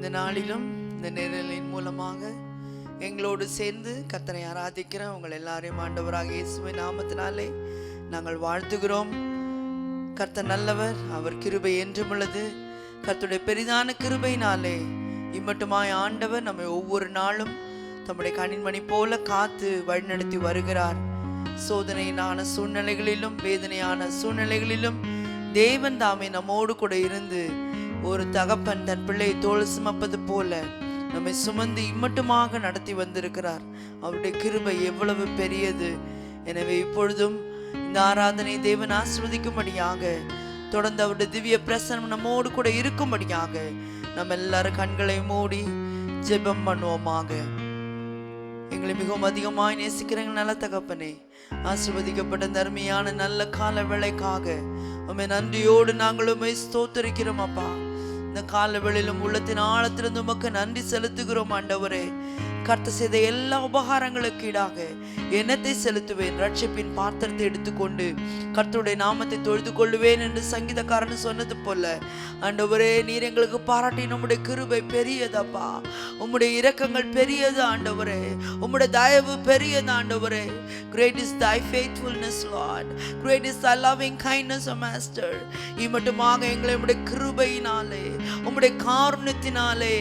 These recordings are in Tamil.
இந்த நாளிலும் இந்த நேரலின் மூலமாக எங்களோடு சேர்ந்து கர்த்தரை ஆராதிக்கிற உங்கள் எல்லாரையும் ஆண்டவராக இயேசுவின் நாமத்தினாலே நாங்கள் வாழ்த்துகிறோம். கர்த்தர் நல்லவர், அவர் கிருபை என்றும் உள்ளது. கர்த்தருடைய பெரிதான கிருபையினாலே இம்மட்டுமாய் ஆண்டவர் நம்மை ஒவ்வொரு நாளும் தம்முடைய கண்ணின்மணி போல காத்து வழிநடத்தி வருகிறார். சோதனையான சூழ்நிலைகளிலும் வேதனையான சூழ்நிலைகளிலும் தேவன் தாமே நம்மோடு கூட இருந்து ஒரு தகப்பன் தன் பிள்ளையை தோள் சுமப்பது போல நம்மை சுமந்து இம்மட்டுமாக நடத்தி வந்திருக்கிறார். அவருடைய கிருபை எவ்வளவு பெரியது. எனவே இப்பொழுதும் இந்த ஆராதனை தேவன் ஆசீர்வதிக்கும்படியாக, தொடர்ந்து அவருடைய திவ்ய பிரசன்னம் நம்மோடு கூட இருக்கும்படியாக நம்ம எல்லாரும் கண்களை மூடி ஜெபம் பண்ணுவோமாக. எங்களை மிகவும் அதிகமாய் நேசிக்கிறேங்க நல்ல தகப்பனே, ஆசீர்வதிக்கப்பட்ட தர்மியான நல்ல கால வேளைக்காக உம்மை நன்றியோடு நாங்கள் உம்மை ஸ்தோத்திரிக்கிறோம் அப்பா. இந்த கால வேளையிலும் உள்ளத்தின் ஆழத்திலிருந்து உமக்கு நன்றி செலுத்துகிறோம் ஆண்டவரே. கர்த்தர் செய்த எல்லா உபகாரங்களுக்கு ஈடாக என்னத்தை செலுத்துவேன்? ரட்சிப்பின் பாத்திரத்தை எடுத்துக்கொண்டு கர்த்தருடைய நாமத்தை தொழுது கொள்ளுவேன் என்று சங்கீதக்காரன் சொன்னது போல ஆண்டவரே, நீர் எங்களுக்கு பாராட்டி நம்முடைய கிருபை பெரியதப்பா. உம்முடைய இரக்கங்கள் பெரியது ஆண்டவரே, உம்முடைய தயவு பெரியது ஆண்டவரே. Great is thy faithfulness, Lord. Great is thy loving kindness, O Master. இம்மட்டுமாக எங்களை உம்முடைய கிருபையினாலே, உம்முடைய காருண்யத்தினாலே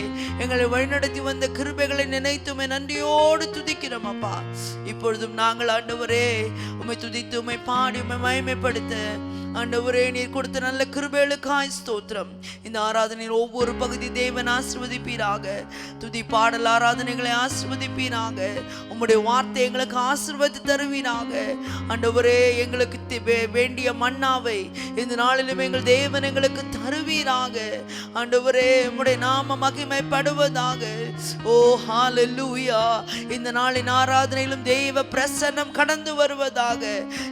எங்களை வழிநடத்தி வந்த கிருபைகளை நினைத்து உம்மை நன்றியோடு துதிக்கிறோம் அப்பா. இப்பொழுதும் நாங்கள் ஆண்டவரே உம்மை துதித்து உம்மை பாடி உம்மை மகிமைப்படுத்த ஆண்டவரே நீர் கொடுத்த நல்ல கிருபைகளுக்காய் ஸ்தோத்திரம். இந்த ஆராதனையில் ஒவ்வொரு பகுதி தேவன் ஆசீர்வதிப்பீராக. துதி பாடல் ஆராதனைகளை ஆசீர்வதிப்பீராக. உம்முடைய வார்த்தை எங்களுக்கு ஆசீர்வதி தருவீராக. ஆண்டவரே எங்களுக்கு வேண்டிய மன்னாவை இந்த நாளிலும் எங்கள் தேவன் எங்களுக்கு தருவீராக. ஆண்டவரே உம்முடைய நாம மகிமைப்படுவதாக. ஓ ஹல்லேலூயா. இந்த நாளின் ஆராதனையிலும் தெய்வ பிரசன்னம் கடந்து வருவதாக.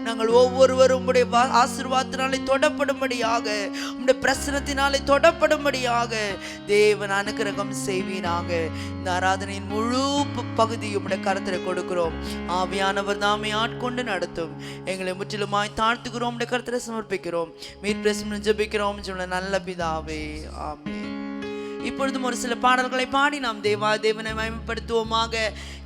நாங்கள் ஒவ்வொருவரும் உம்முடைய ஆசீர்வாதத்தினாலே தொடப்படும்படியாக, உம்முடைய பிரசன்னத்தினாலே தொடப்படும்படியாக தேவன் அனுக்கிரகம் செய்வீராக. இந்த ஆராதனையின் முழு பகுதி உம்முடைய கரத்தில் கொடுக்கிறோம். ஆவியானவர் தாமே ஆட்கொண்டு நடத்தும். எங்களை முற்றிலுமாய் தாழ்த்துகிறோம், உம்முடைய கரத்தில் சமர்ப்பிக்கிறோம். மீட் பிரசனம் ஜெபிக்கிறோம் சொல்ல நல்ல பிதாவே, ஆமென். இப்பொழுதும் ஒரு சில பாடல்களை பாடி நாம் தேவனை மகிமைப்படுத்துவோமாக.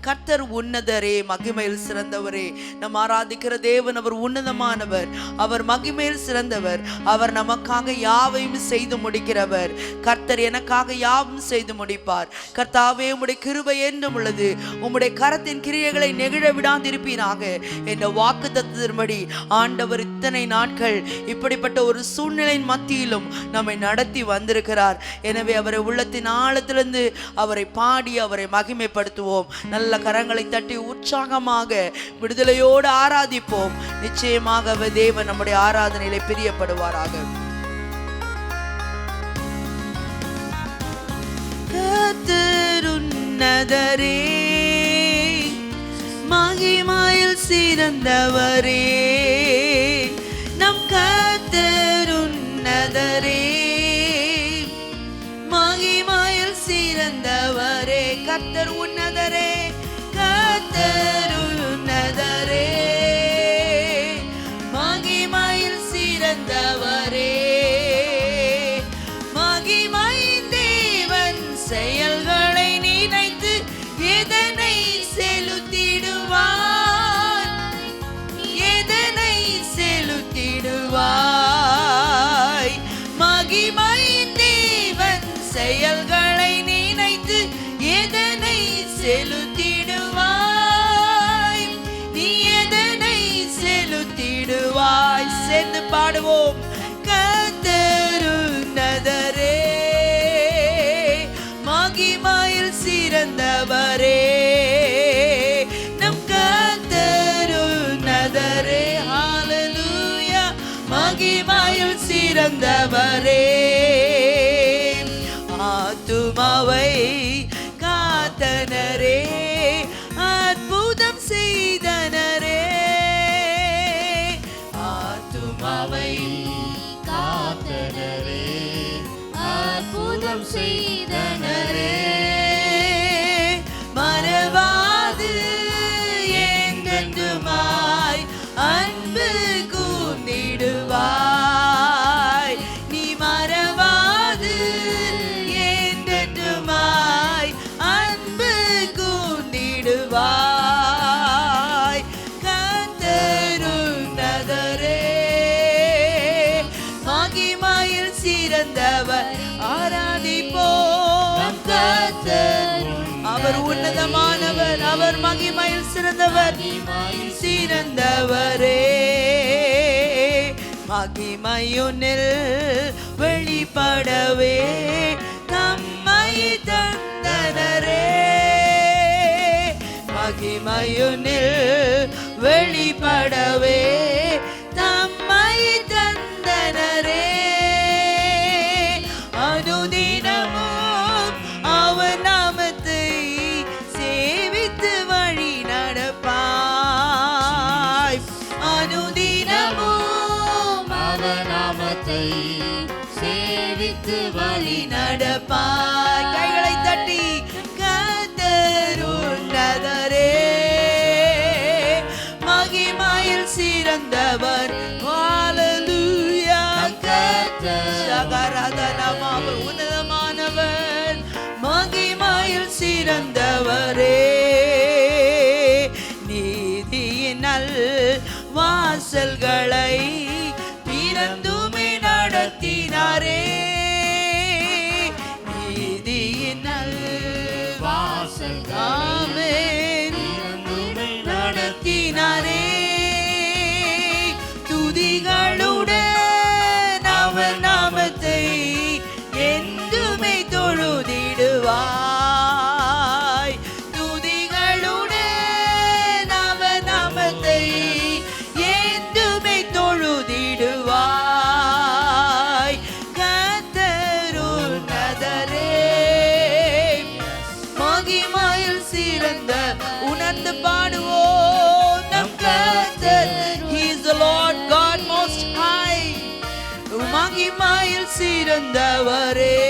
கர்த்தர் உன்னதரே, மகிமையில் சிறந்தவரே. நாம் ஆராதிக்கிற தேவன் அவர் உன்னதமானவர், அவர் மகிமையில் சிறந்தவர், அவர் நமக்காக யாவையும் செய்து முடிக்கிறவர். கர்த்தர் எனக்காக யாவும் செய்து முடிப்பார். கர்த்தாவே உம்முடைய கிருபை என்றும் உள்ளது. உம்முடைய கரத்தின் கிரியைகளை நெகிழ விடாதிருப்பீராக என்ற வாக்கு தத்தத்தின்படி ஆண்டவர் இத்தனை நாட்கள் இப்படிப்பட்ட ஒரு சூழ்நிலையின் மத்தியிலும் நம்மை நடத்தி வந்திருக்கிறார். எனவே அவரை உள்ளத்தின் ஆழத்திலிருந்து அவரை பாடி அவரை மகிமைப்படுத்துவோம். நல்ல கரங்களை தட்டி உற்சாகமாக விடுதலையோடு ஆராதிப்போம். நிச்சயமாக தேவன் நம்முடைய ஆராதனையிலே பிரியப்படுவாராக. கர்த்தர் உன்னதரே, மகிமையில் சிறந்தவரே. நம் கர்த்தர் உன்னதரே, மகிமையில் சிறந்தவரே. கர்த்தர் உன்னதரே, கர்த்தர் உன்னதரே, மகிமையில் சிறந்தவரே. மகிமையின் தேவன் செயல்களை நினைத்து எதனை செலுத்திடுவார்? எதனை செலுத்திடுவாய்? மகிமையின் தேவன் செயல்களை நினைத்து எதனை செலுத்திடுவாய்? நீ எதனை செலுத்திடுவாய்? சேர்ந்து பாடுவோம். கர்த்தர் உன்னதரே, மகிமையில் சிறந்தவரே. நம் கர்த்தர் உன்னதரே, ஹல்லேலூயா, மகிமையில் சிறந்தவரே. ஆத்துமாவை காத்தனரே, அற்புதம் செய்தனரே. ஆத்துமாவை காத்தனரே, அற்புதம் செய்தனரே. மறவாது என்றென்றுமாய் அன்பு கூர்ந்திடுவாய். நீ மறவாது என்றென்றுமாய் சிறந்தவர் ஆராதிப்போம். நம் கர்த்தர் அவர் உன்னதமானவர், அவர் மகிமையில் சிறந்தவர், சிறந்தவரே. மகிமையுனில் வெளிப்படவே நம்மை தந்தனரே. மகிமையுனில் வெளிப்படவே நம்மை தந்தனரே. அனுதினமும் அவர் நாமத்தை சேவித்து வழி நடப்பாய். அனுதினமும் அவர் நாமத்தை சேவித்து வழி நடப்பாய். கைகளை தட்டி கர்த்தர் உன்னதரே, மகிமையில் சிறந்தவர். ஹalleluya. சகரதனம் அவர் உன்னதமானவர், மகிமையில் சிறந்தவரே. நீதியின் நல் வாசல்களை திறந்துமே நடத்தினாரே. நீதியின் நல் வாசல்களை நடத்தினாரே. துதிகளுடன் அவர் நாமத்தை என்றுமே தொழுதிடுவாய். துதிகளுடன் அவர் நாமத்தை என்றுமே தொழுதிடுவாய். கர்த்தர் உன்னதரே, மகிமையில் சிறந்த உணர்ந்து பாடுவோம். நம் கர்த்தர், He is the Lord God Most High. மகிமையில் சிறந்தவரே.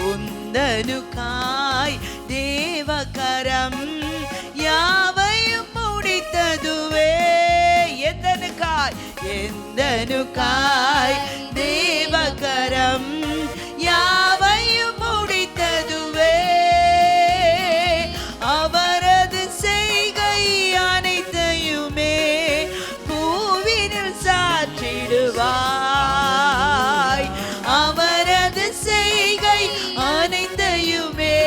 உந்தனுக்காய் தேவகரம் யாவையும் முடித்ததுவே. எந்தனுக்காய் தேவகரம் யாவையும் முடித்ததுவே. அவரது செய்கை அனைத்தையுமே பூவினில் சாற்றிடுவாய். அவரது செய்கை அனைத்தையுமே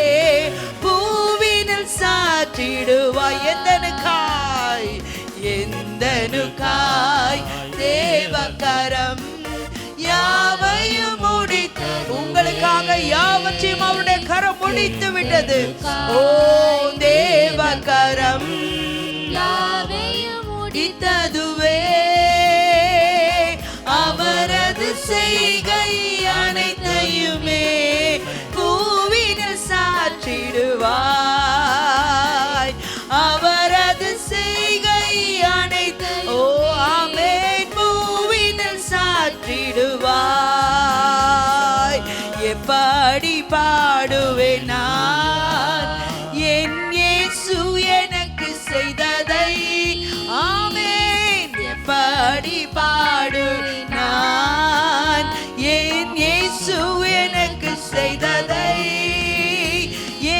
பூவினில் சாற்றிடுவாய். எந்தனுக்காய் தேவகரம் யாவையும் முடித்து, உங்களுக்காக யாவற்றையும் அவருடைய கரம் முடித்து விட்டது. ஓ தேவகரம் யாவையும் முடித்ததுவே. அவரது செய்கை அனைத்தையுமே பூவினில் சாற்றிடுவாய். அவரது செய்கை அனைத்து, ஓ ஆமென், பூவினில் சாற்றிடுவாய். எப்படி பாடுவேன் நான் என் இயேசு எனக்கு செய்ததை. ஆமென். எப்படி பாடுவேன் நான் என் இயேசு எனக்கு செய்ததை.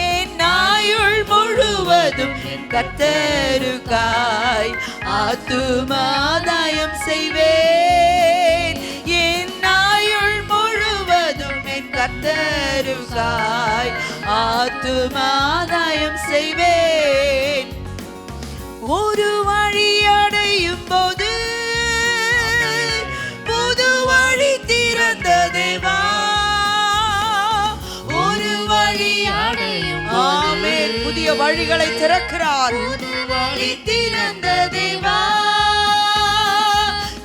என் ஆயுள் முழுவதும் கர்த்தருக்காய் ஆத்துமாதாயம் செய்வேன். என் ஆயுள் முழுவதும் என் கர்த்தருக்காய் ஆத்துமாதாயம் செய்வேன். ஒரு வழி அடையும் போது புது வழி திறந்த தேவா. ஒரு வழி அடையும், ஆமென், புதிய வழிகளை திறக்கிறார். புது வழி திறந்த தேவா,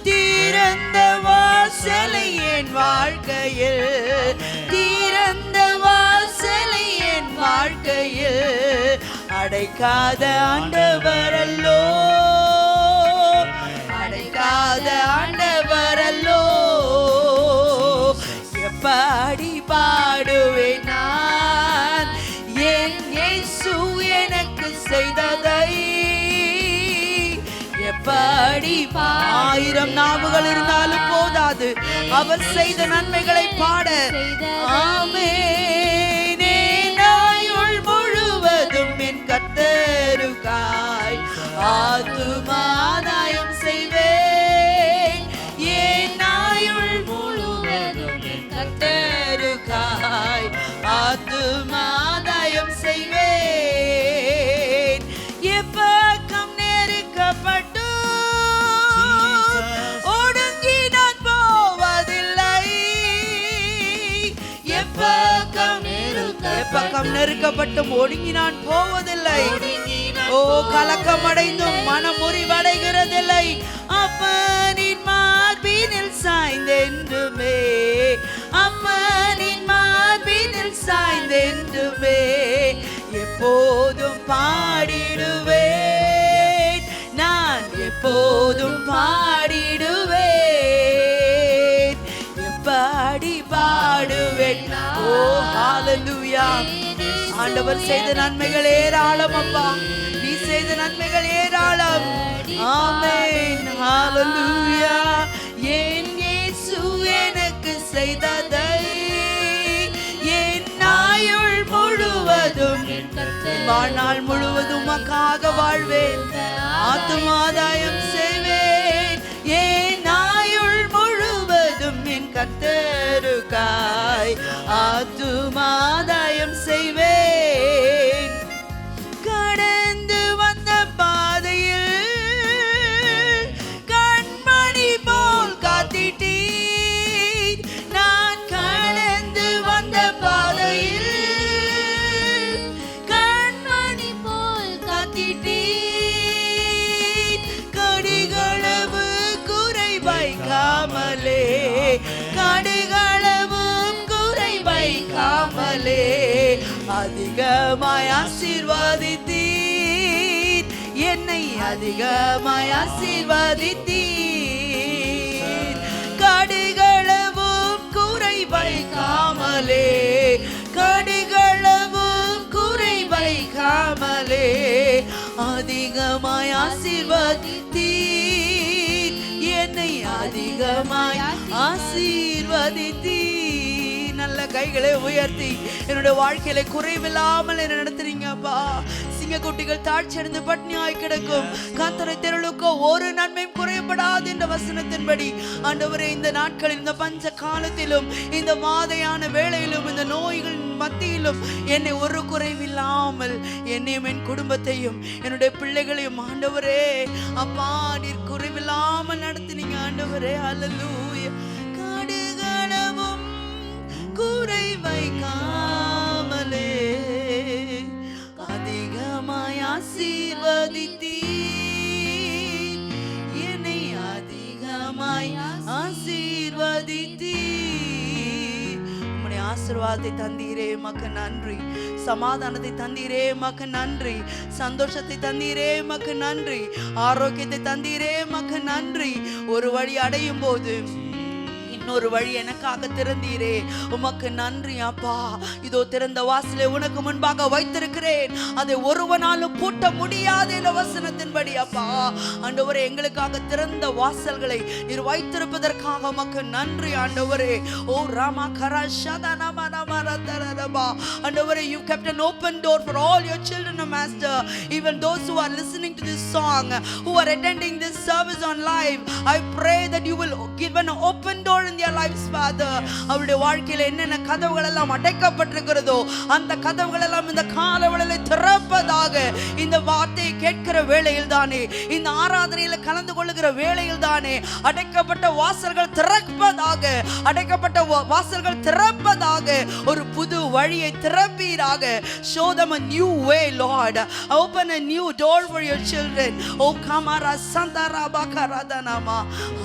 திறந்த வாசலை என் வாழ்க்கையில், திறந்த வாசலை என் வாழ்க்கையில் அடைக்காத ஆண்டவரல்லோ, அடைக்காத ஆண்டவரல்லோ. எப்படி பாடுவேன் நான் என் இயேசு எனக்கு செய்ததை. எப்படி 1000 நாவுகள் இருந்தாலும் போதாது அவர் செய்த நன்மைகளை பாட. ஆமென். என் ஆயுள் முழுவதும் என் கர்த்தருக்காய் ஆத்துமாதாயம் செய்வேன். என் ஆயுள் முழுவதும் நான் நெருக்கப்பட்டும் ஒடுங்கி நான் போவதில்லை. ஓ கலக்கமடைந்தும் மனம் முறிவடைகிறதில்லை. அப்பனின் மார்பினில் சாய்ந்தென்றுமே, அப்பனின் மார்பினில் சாய்ந்தென்றுமே எப்போதும் பாடிடுவேன், நான் எப்போதும் பாடிடுவேன். எப்படி பாடுவேன்? ஓ ஹalleluya. ஆண்டவர் செய்த நன்மைகள் ஏராளம் அப்பா, நீ செய்த நன்மைகள் ஏராளம். ஆமென் ஹalleluya. என் இயேசு எனக்கு செய்ததை என் ஆயுள் முழுவதும், வாழ்நாள் முழுவதும் உமக்காக வாழ்வேன், ஆத்துமாதாயம் செய்வேன். என் ஆயுள் முழுவதும் என் கர்த்தருக்காய் ஆத்துமாதாயம் செய்வேன். கடந்து வந்த பாதையில் கண்மணி போல் காத்திட்டீர், நான் கடந்து வந்த பாதையில் கண்மணி போல் காத்திட்டீர். கடிகளவு குறை வைக்காமலே, கடிகளவும் குறை வைக்காமலே அதிகமாய் ஆசீர்வதித்தீர், என்னை அதிகமாய் ஆசீர்வதித்தீர். கடிகளவும் குறை வைக்காமலே, கடிகளவும் குறை வைக்காமலே அதிகமாய் ஆசீர்வதித்தீர், என்னை அதிகமாய் ஆசீர்வதித்தீர். நல்ல கைகளை உயர்த்தி என்னுடைய வாழ்க்கையில குறைவில்லாமல் என்ன நடத்துறீங்கப்பா. சிங்கக்குட்டிகள் தாழ்ச்சி அடைந்து பட்னியாய் கிடக்கும், கர்த்தரை தெருளுக்கோ ஒரு நன்மையும் குறைபடாது என்ற வசனத்தின்படி ஆண்டவரே இந்த நாட்களில், இந்த பஞ்ச காலத்திலும், இந்த மாதையான வேளையிலும், இந்த நோய்கள் மத்தியிலும் என்னை ஒரு குறைவில்லாமல் என்னையும் என் குடும்பத்தையும் என்னுடைய பிள்ளைகளையும் ஆண்டவரே அப்பா நீர் குறைவில்லாமல் நடத்தினீங்க ஆண்டவரே. ஹல்லேலூயா. கடுகளவும் குறை வைக்காமலே அதிகமாய் ஆசீர்வதித்தீர், என்னை அதிகமாய் ஆசீர்வதித்தீர். உம்முடைய ஆசீர்வாதத்தை தந்தீரே மக்கு நன்றி, சமாதானத்தை தந்தீரே மக்கு நன்றி, சந்தோஷத்தை தந்தீரே மக்கு நன்றி, ஆரோக்கியத்தை தந்தீரே மக்கு நன்றி. ஒரு வழி அடையும் போது இன்னொரு வழி எனக்காக திறந்தீரே, உமக்கு நன்றி அப்பா. இதோ திறந்த வாசலை உனக்கு முன்பாக வைத்திருக்கிறேன், அதை ஒருவனாலும் பூட்ட முடியாது என்ற வசனத்தின்படி அப்பா ஆண்டவரே எங்களுக்காக திறந்த வாசல்களை நீர் வைத்திருப்பதற்காக உமக்கு நன்றி ஆண்டவரே. ஓ ராமா கரஷதனமா நமரதரபா ஆண்டவரே, you kept an open door for all your children, master. Even those who are listening to this song, who are attending this service on live, I pray that you will give an open door in their lives, Father. அவருடைய வாழ்க்கையில என்னென்ன கதவுகள் எல்லாம் அடைக்கப்பட்டிருக்கிறதோ அந்த கதவுகள் எல்லாம் இந்த காலவெளியில திறப்பதாக, இந்த வார்த்தையை கேட்கிற வேளையில் தானே, இந்த ஆராதனையில கலந்து கொள்ளுகிற வேளையில் தானே அடைக்கப்பட்ட வாசல்கள் திறப்பதாக, அடைக்கப்பட்ட வாசல்கள் திறப்பதாக, ஒரு புது வழியை திறப்பீராக. Show them a new way, Lord. Open a new door for your children. Oh kamara santara bakaradhanama.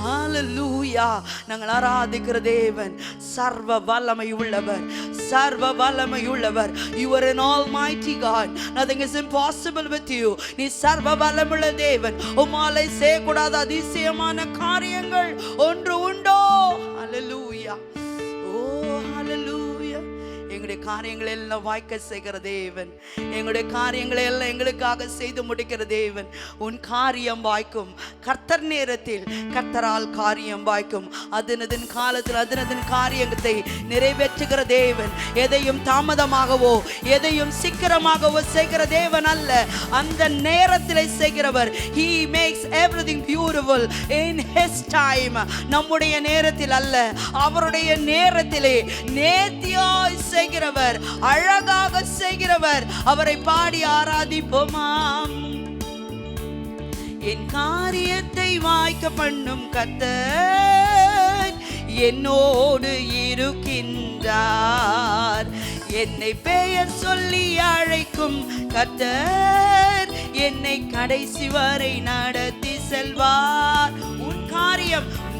Hallelujah. நாங்கள் ஆராதிக்கிற தேவன் சர்வ வல்லமை உள்ளவர், சர்வ வல்லமை உள்ளவர். You are an almighty God. Nothing is impossible with you. நீ சர்வ வல்லமுள்ள தேவன். உம்மாலே செய்யக்கூடாத அதிசயமான காரியங்கள் ஒன்று உண்டோ? Hallelujah. Oh hallelujah. எங்களுடைய காரியங்களை எல்லாம் வாய்க்க செய்கிற தேவன், எங்களுடைய காரியங்களை எல்லாம் எங்களுக்காக செய்து முடிக்கிற தேவன். உன் காரியம் வாய்க்கும், கர்த்தர் நேரத்தில் கர்த்தரால் காரியம் வாய்க்கும். அதனதின் காலத்தில் அதனதின் காரியத்தை நிறைவேற்றுகிற தேவன். எதையும் தாமதமாகவோ எதையும் சீக்கிரமாகவோ செய்கிற தேவன் அல்ல, அந்த நேரத்தில் செய்கிறவர். He makes everything beautiful in his time. நம்முடைய நேரத்தில் அல்ல, அவருடைய நேரத்திலே நேர்த்தியாய் செய்கிறவர், அழகாக செய்கிறவர். அவரை பாடி ஆராதிப்போமாம். என் காரியத்தை வாய்க்க பண்ணும் கர்த்தர் என்னோடு இருக்கின்றார், என்னை பெயர் சொல்லி அழைக்கும் கர்த்தர் என்னை கடைசி வரை நடத்தி செல்வார். உன்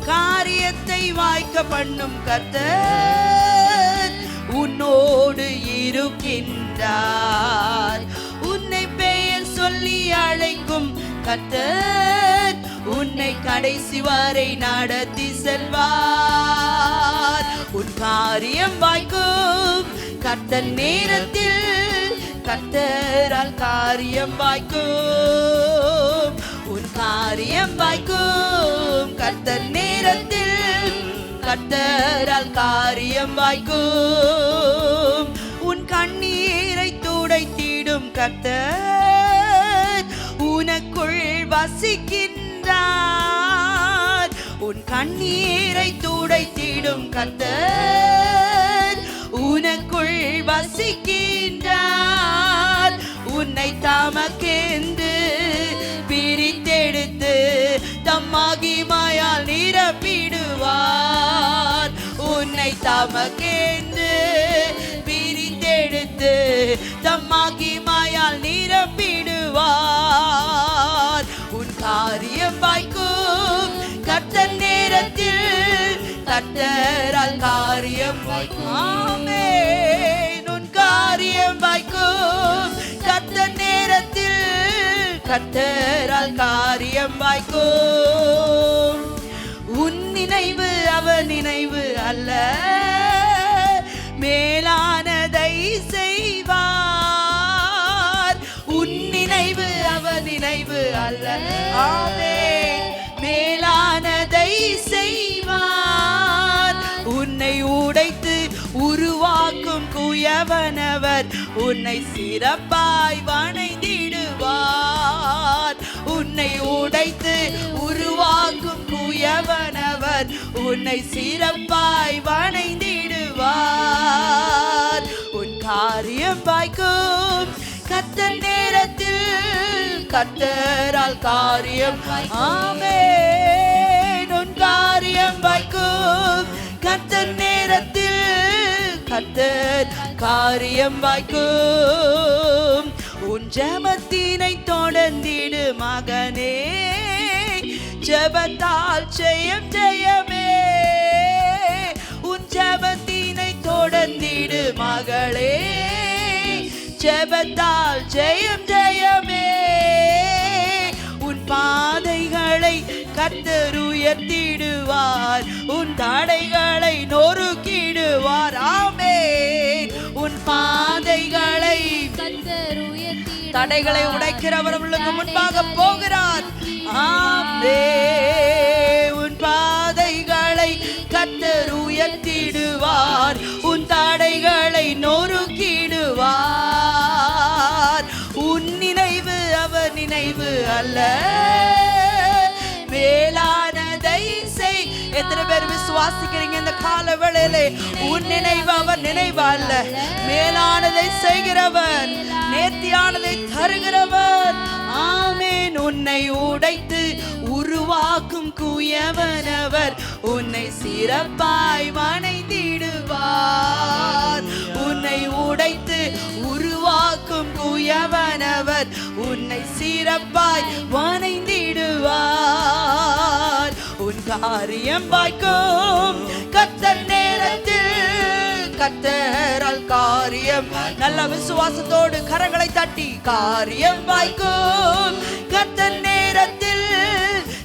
காரியத்தை வாய்க்க பண்ணும் கர்த்தர் உன்னோடு இருக்கின்றார். உன்னை பெயர் சொல்லி அழைக்கும் கர்த்தர் உன்னை கடைசி வரை நடத்தி செல்வார். உன் காரியம் வாய்க்கும் கர்த்தர் நேரத்தில், கர்த்தரால் காரியம் வாய்க்கும். உன் காரியம் வாய்க்கும் கர்த்தர் நேரத்தில், கர்த்தரால் காரியம் வாய்க்கும். உன் கண்ணீரை துடைத்திடும் கர்த்தர் உனக்குள் வசிக்கின்றார். உன் கண்ணீரை துடைத்திடும் கர்த்தர் உனக்குள் வசிக்கின்றார். உன்னை தமக்கென்று பிரித்தெடுத்து தம் மகிமையால் நிரப்பிடுவார். உன்னை தமக்கென்று பிரித்தெடுத்து தம் மகிமையால் நிரப்பிடுவார். உன் காரியம் வாய்க்கும் கர்த்தர் நேரத்தில், கர்த்தரால் காரியம் வாய்க்கும். ஆமென். உன் காரியம் வாய்க்கும் கர்த்தர் நேரத்தில், கர்த்தரால் காரியம் வாய்க்கும். உன் நினைவு அவர் நினைவு அல்ல, மேலானதை செய்வார். உன் நினைவு அவர் நினைவு அல்ல, ஆமென், மேலானதை செய்வார். உன்னை உடைத்து உருவாக்கும் குயவனவர் உன்னை சிறப்பாய் வணைந்திடுவார். உன்னை உடைத்து உருவாக்கும் குயவனவர் உன்னை சிறப்பாய் வணைந்திடுவார். உன் காரியம் வாய்க்கும் கர்த்தர் நேரத்தில், கர்த்தரால் காரியம். ஆமென். உன் காரியம் வாய்க்கும் கர்த்தர் நேரத்தில், கர்த்தர் காரியம் வாய்க்கும். உன் ஜெபத்தினை தொடர்ந்திடு மகனே, ஜெபத்தால் ஜெயம் ஜெயமே. உன் ஜெபத்தினை தொடர்ந்திடு மகளே, ஜெபத்தால் ஜெயம் ஜெயமே. உன் பாதைகளை கர்த்தர் உயர்த்திடுவார், உன் தடைகளை நொறுக்கிடுவார். ஆமென். உன் பாதைகளை தடைகளை உடைக்கிறவர் அவர்களுக்கு முன்பாக போகிறார். ஆமென். உன் பாதைகளை கர்த்தர் உயர்த்திடுவார், உன் தடைகளை நொறுக்கிடுவார். உன் நினைவு அவர் நினைவு அல்ல, மேலானதை செய். எத்தனை பேர் விசுவாசிக்கிறீங்க இந்த கால வேளையிலே? உன் நினைவு அவர் நினைவு அல்ல, மேலானதை செய்கிறவர், நேர்த்தியானதை தருகிறவர். ஆமென். உன்னை உடைத்து உருவாக்கும் குயவனவர் உன்னை சிறப்பாய் வணைந்திடுவார். உன்னை உடைத்து உருவாக்கும் குயவனவர் உன்னை சிறப்பாய் வணைந்திடுவார். உன் காரியம் வாய்க்கும் கர்த்தர் நேரத்தில், கர்த்தரால் காரியம். நல்ல விசுவாசத்தோடு கரங்களை தட்டி காரியம் வாய்க்கும் கர்த்தர் நேரத்தில்,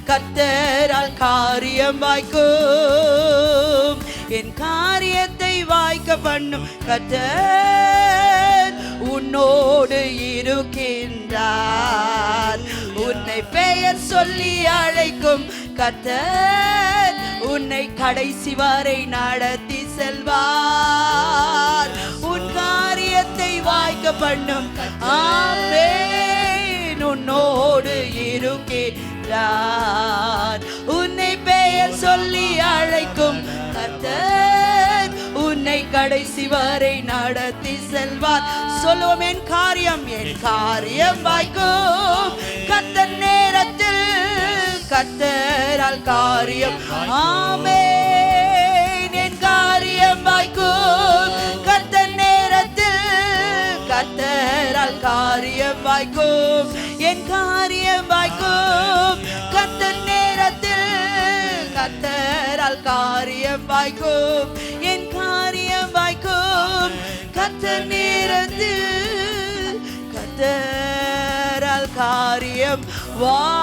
கர்த்தரால் காரியம் வாய்க்கும். என் காரியத்தை வாய்க்க பண்ணும் கர்த்தர் உன்னோடு இருக்கின்றார். உன்னை பெயர் சொல்லி அழைக்கும் கர்த்தர் உன்னை கடைசி வரை நடத்தி செல்வார். உன் காரியத்தை வாய்க்க பண்ணும். ஆமென். உன்னோடு இருக்கின்றார். உன்னை பெயர் சொல்லி அழைக்கும் கர்த்தர் உன்னை கடைசி வரை நடத்தி செல்வார். சொல்லுவோம், என் காரியம் வாய்க்கும் கர்த்தர் நேரத்தில், கர்த்தரால் காரியம். ஆமென். என் காரியம் வாய்க்கும் கர்த்தர் நேரத்தில், வாய்க்கும், என் காரியம் வாய்க்கும். கர்த்தர் நேரத்தில் கர்த்தரால் காரியம் வாய்க்கும், என் காரியம் வாய்க்கும். கர்த்தர் நேரத்தில் கர்த்தரால் காரியம் வாய்க்கும்.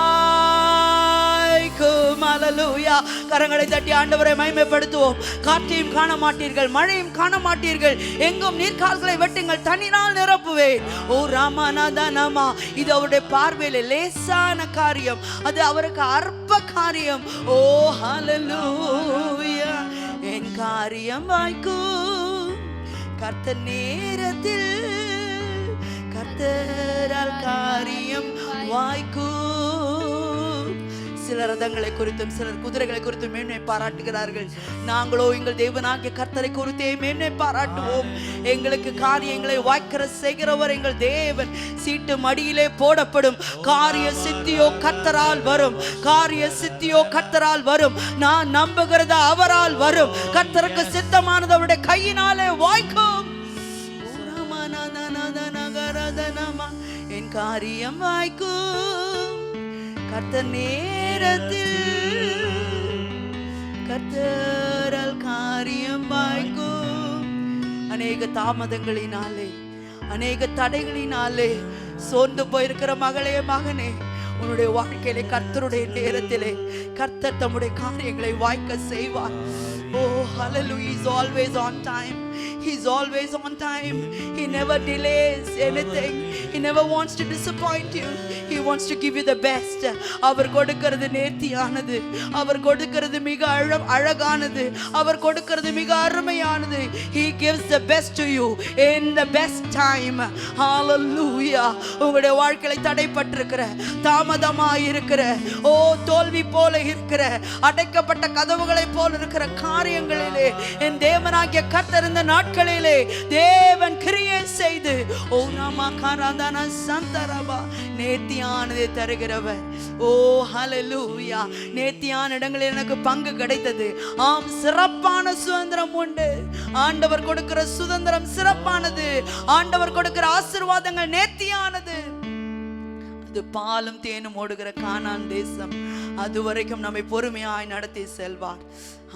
அல்லேலூயா. கரங்களை தட்டி ஆண்டவரை மகிமைப்படுத்துவோம். காற்றையும் காண மாட்டீர்கள், மழையும் காண மாட்டீர்கள், எங்கும் நீர்க்கால்களை வெட்டுங்கள், தண்ணீரால் நிரப்புவேன். ஓ ராமநாதனமா, இது அவருடைய பார்வையில் லேசான காரியம், அது அவருக்கு அற்ப காரியம். ஓ ஹல்லேலூயா. என் காரியம் வாய்க்கும், கர்த்தர் நேரத்தில் கர்த்தரால் காரியம் வாய்க்கும். சிலர் ரதங்களை குறித்தும் சிலர் குதிரைகளை குறித்தும் மேன்மை பாராட்டுகிறார்கள். நாங்களோ எங்கள் தேவனாகிய கர்த்தரை குறித்தே மேன்மை பாராட்டுவோம். எங்களுக்கு காரியங்களை வாய்க்கிற செய்கிறவர் எங்கள் தேவன். சீட்டு மடியிலே போடப்படும், காரிய சித்தியோ கர்த்தரால் வரும், காரிய சித்தியோ கர்த்தரால் வரும். நான் நம்புகிறது அவரால் வரும். கர்த்தருக்கு சித்தமானது அவருடைய கையினாலே வாய்க்கும். என் காரியம் வாய்க்கும், கர்த்தர் நேரத்தில் கர்த்தரால் காரியம் வாய்க்கும். அநேக தாமதங்களினாலே, அநேக தடைகளினாலே சோர்ந்து போயிருக்கிற மகளே, மகனே, உன்னுடைய வாழ்க்கையிலே கர்த்தருடைய நேரத்திலே கர்த்தர் தம்முடைய காரியங்களை வாய்க்க செய்வார். Oh hallelujah, he's always on time. He's always on time. He never delays anything. He never wants to disappoint you. He wants to give you the best. அவர் கொடுக்கிறது நேர்த்தியானது, அவர் கொடுக்கிறது மிக அழகானது, அவர் கொடுக்கிறது மிக அருமையானது. He gives the best to you in the best time. Hallelujah. உங்களுடைய வாழ்க்கையை தடைப்பட்டிருக்கிற, தாமதமாய் இருக்கிற, ஓ தோல்வி போல இருக்கிற, அடைக்கப்பட்ட கதவுகளை போல இருக்கிற காரியங்களிலே என் தேவனாகிய கர்த்தர் இந்த நாட்களிலே தேவன் கிரியை செய்து, ஓ நாமா காராதான சந்தரபா, நேர்த்தியானதை தருகிறவர். ஓ ஹல்லேலூயா. நேர்த்தியான இடங்களில் எனக்கு பங்கு கிடைத்தது. ஆம், சிறப்பான சுதந்திரம் உண்டு. ஆண்டவர் கொடுக்கிற சுதந்திரம் சிறப்பானது. ஆண்டவர் கொடுக்கிற ஆசீர்வாதங்கள் நேர்த்தியானது. அது பாலும் தேனும் ஓடுகிற கானான் தேசம். அதுவரைக்கும் நம்மை பொறுமையாய் நடத்தி செல்வார்.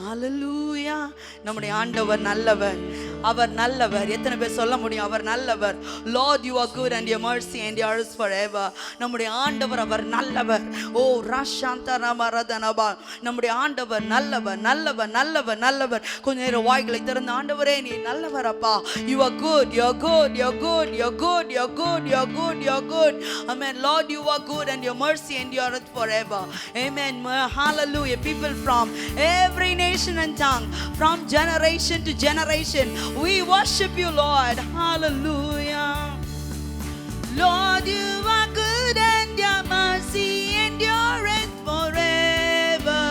ஹல்லேலூயா. நம்முடைய ஆண்டவர் நல்லவர், அவர் நல்லவர். எத்தனை பேர் சொல்ல முடியும் அவர் நல்லவர்? Lord, you are good and your mercy endures forever. நம்முடைய ஆண்டவர் அவர் நல்லவர். ஓ ராஷாந்தா ராமரதனபா, நம்முடைய ஆண்டவர் நல்லவர், நல்லவர், நல்லவர், நல்லவர். கொஞ்ச நேரம் வாய்களை திறந்து, ஆண்டவரே நீ நல்லவர் அப்பா. You are good, you are good, you are good, you are good, you are good, you are good, you are good. Amen. Lord, you are good and your mercy endureth forever. Amen. Hallelujah. People from every nation and tongue, from generation to generation, we worship you, Lord. Hallelujah. Lord, you are good and your mercy endureth forever.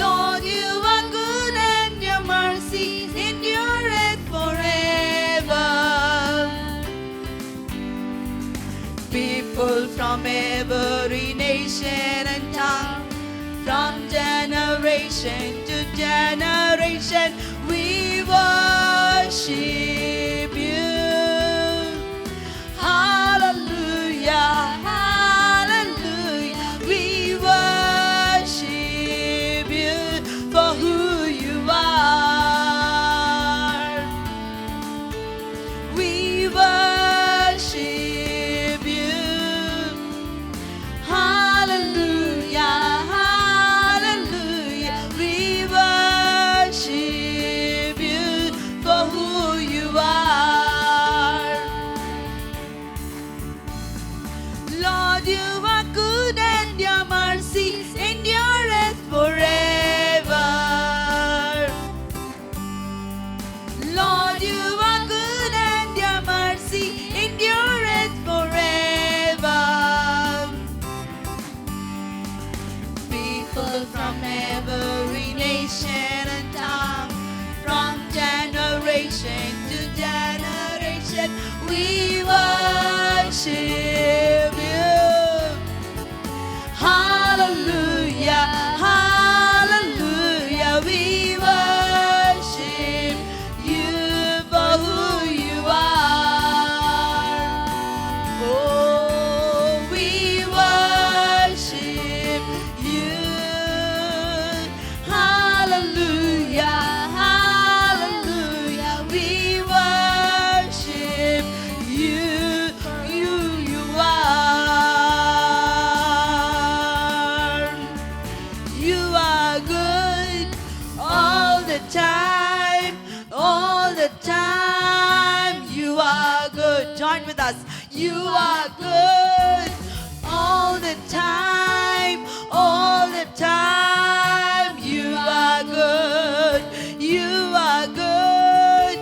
Lord, you are good and your mercy endureth forever. People from every nation and tongue, from generation to generation, we worship you. Hallelujah, hallelujah. We worship you for who you are. We worship you. Hallelujah. Lord, you are good and your mercy endureth forever. Lord, you are good and your mercy endureth forever. People from every nation and tongue, from generation to generation, we worship you. Hallelujah, hallelujah. We worship you for who you are. the time, all the time. You are good. Join with us. You are good all the time, all the time. You are good. You are good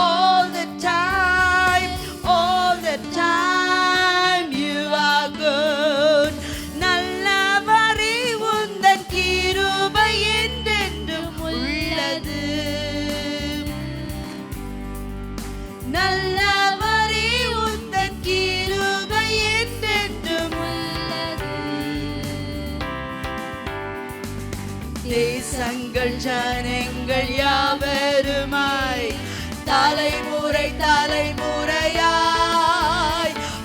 all the time, all the time. You are good. நல்லவரே உந்தன் கிருபை என்றென்றும் உள்ளது. நல்லவரே உந்தன் கிருபை என்றென்றும் உள்ளது. தேசங்கள் ஜனங்கள் யாவருமாய் தலைமுறை தலைமுறையாய்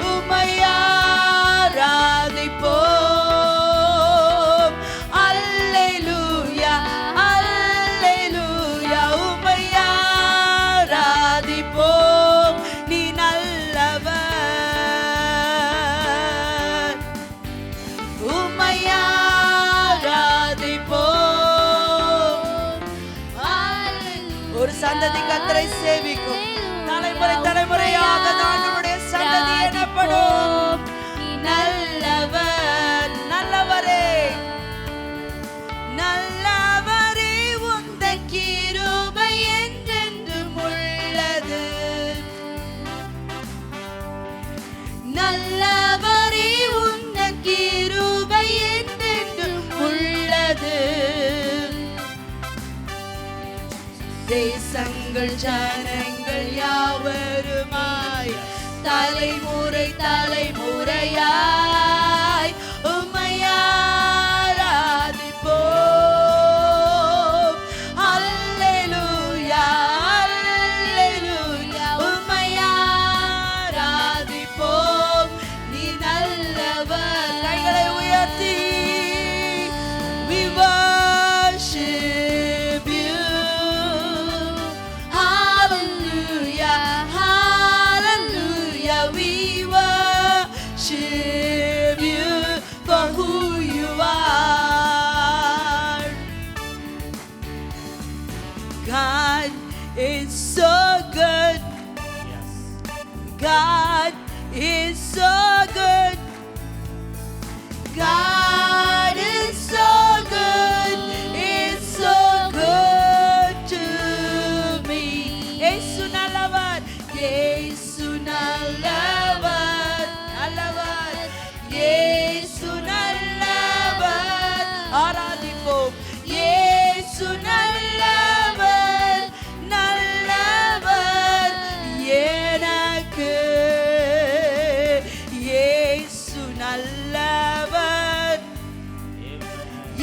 உம்மை ஆராதிப்போம். அல்லேலூயா அல்லேலூயா உம்மை ஆராதிப்போம். நீ நல்லவர், உம்மை ஆராதிப்போம். ஒரு சந்ததி கர்த்தரை சேவிக்கும். தலைமுறை தலைமுறையாக ஆண்டவருடைய சந்ததி எனப்படும். நீ நல்லவர், நல்லவரே நல்லவரே உந்தன் கிருபை என்றென்றும் உள்ளது. நல்லவரே உந்தன் கிருபை என்றென்றும் உள்ளது. தேசங்கள் ஜனங்கள் யாவருமாய் தலைமுறை தலைமுறையாய் உம்மை ஆராதிப்போம். அல்லேலூயா அல்லேலூயா உம்மை ஆராதிப்போம். நீ நல்லவர். கைகளை உயர்த்தி we worship you. Hallelujah, hallelujah, we worship you for who you are. God is so good. God is so good. God is so good. It's so good to me. Yesu நல்லவர், Yesu நல்லவர், நல்லவர், Yesu நல்லவர். ஆராதிப்போம். Yesu நல்லவர், நல்லவர் எனக்கு. Yesu நல்லவர்,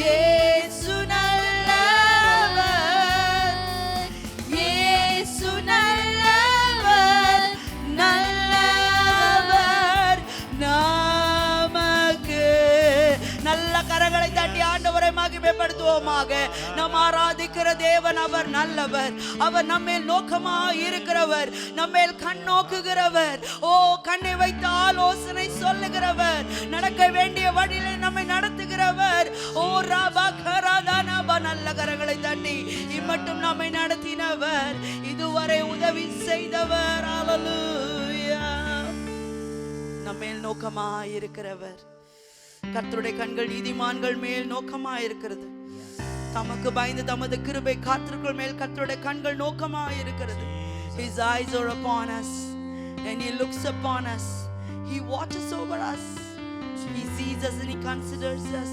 Yesu நல்லவர், Yesu நல்லவர், நல்லவர் நமக்கு. நல்ல கரங்களை தட்டி ஆண்டவரை மகிமைப்படுத்துவோமாக. நாம் ஆராதிக்கிற தேவன் அவர் நல்லவர். அவர் நம்மேல் நோக்கமாய் இருக்கிறவர், நம்மேல் கண் நோக்குகிறவர். ஓ, கண்ணை வைத்து ஆலோசனை சொல்லுகிறவர், நடக்க வேண்டிய வழியிலே நம்மை நடத்துகிறவர். ஓ ராபா கராதானாபா. நல்ல கரங்களை தட்டி இம்மட்டும் நம்மை நடத்தினவர், இதுவரை உதவி செய்தவர். ஹல்லேலூயா. நம்மேல் நோக்கமாய் இருக்கிறவர். கர்த்தருடைய கண்கள் நீதிமான்கள் மேல் நோக்கமாய் இருக்கிறது. தமக்கு பயந்து தமது கிருபை காத்திருக்கிற மேல் கர்த்தருடைய கண்கள் நோக்கமாய் இருக்கிறது. His eyes are upon us and he looks upon us. He watches over us. He sees us and he considers us.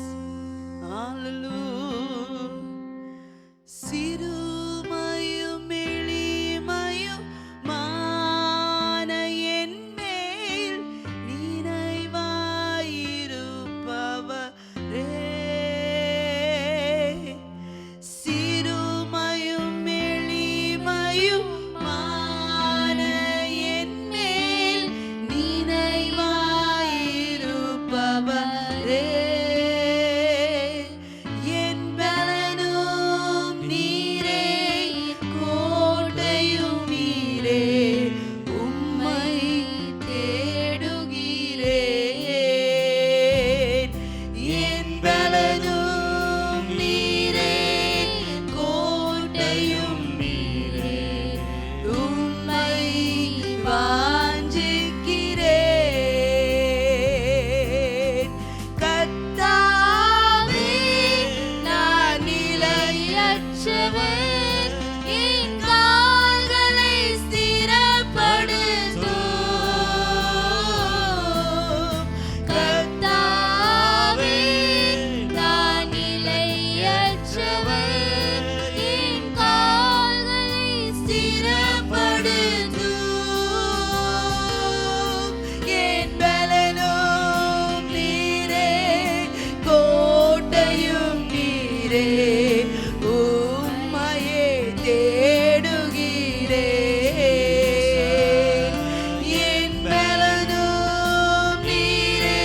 Hallelujah. சிறுமையும் எளிமையும் மான என் மேல் நினைவாயிருப்பவரே. சிறுமையும் எளிமையும் மான என் மேல் நினைவாயிருப்பவரே. உம்மையே தேடுகிறேன். என் பலனும் நீரே,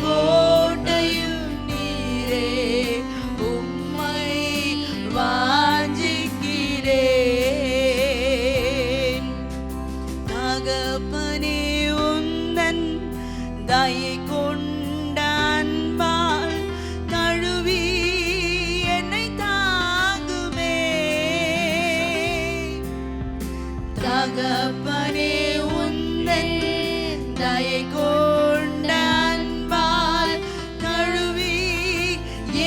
கோட்டையும் நீரே, உம்மை வாஞ்சிக்கிறேன். தகப்பனே, உந்தன் தயை கொண்ட அன்பால் தழுவி என்னை தாங்குமே. தகப்பனே, உந்தன் தயை கொண்ட அன்பால் தழுவி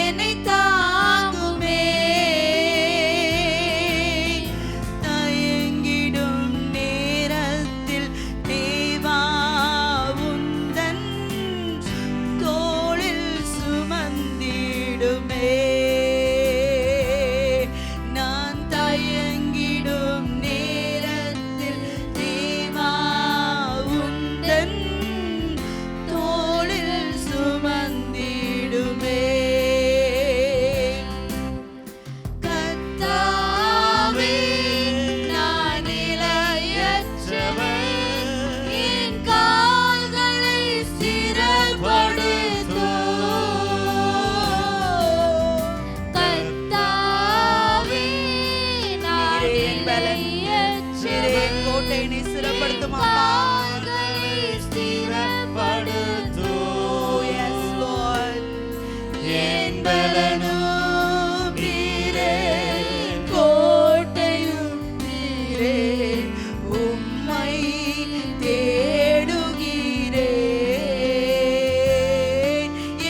என்னை தாங்குமே. தயங்கிடும் நேரத்தில் தேவா உந்தன் தோளில் சுமந்திடுமே. நான் தயங்கிடும் நேரத்தில் தேவா உந்தன் தோளில் சுமந்திடுமே. கர்த்தாவே, நான் நிலையற்றவன், என் கால்களை ஸ்திரப்படுத்தும். கர்த்தாவே, நான் நீரே என் பலன், நீரே என் கோட்டை, நீ ஸ்திரப்படுத்தும் அப்பா. கால்களை ஸ்திரப்படுத்தும். Oh, yes, Lord. என் பலனும் நீரே, கோட்டையும் நீரே, உம்மை தேடுகிறேன்.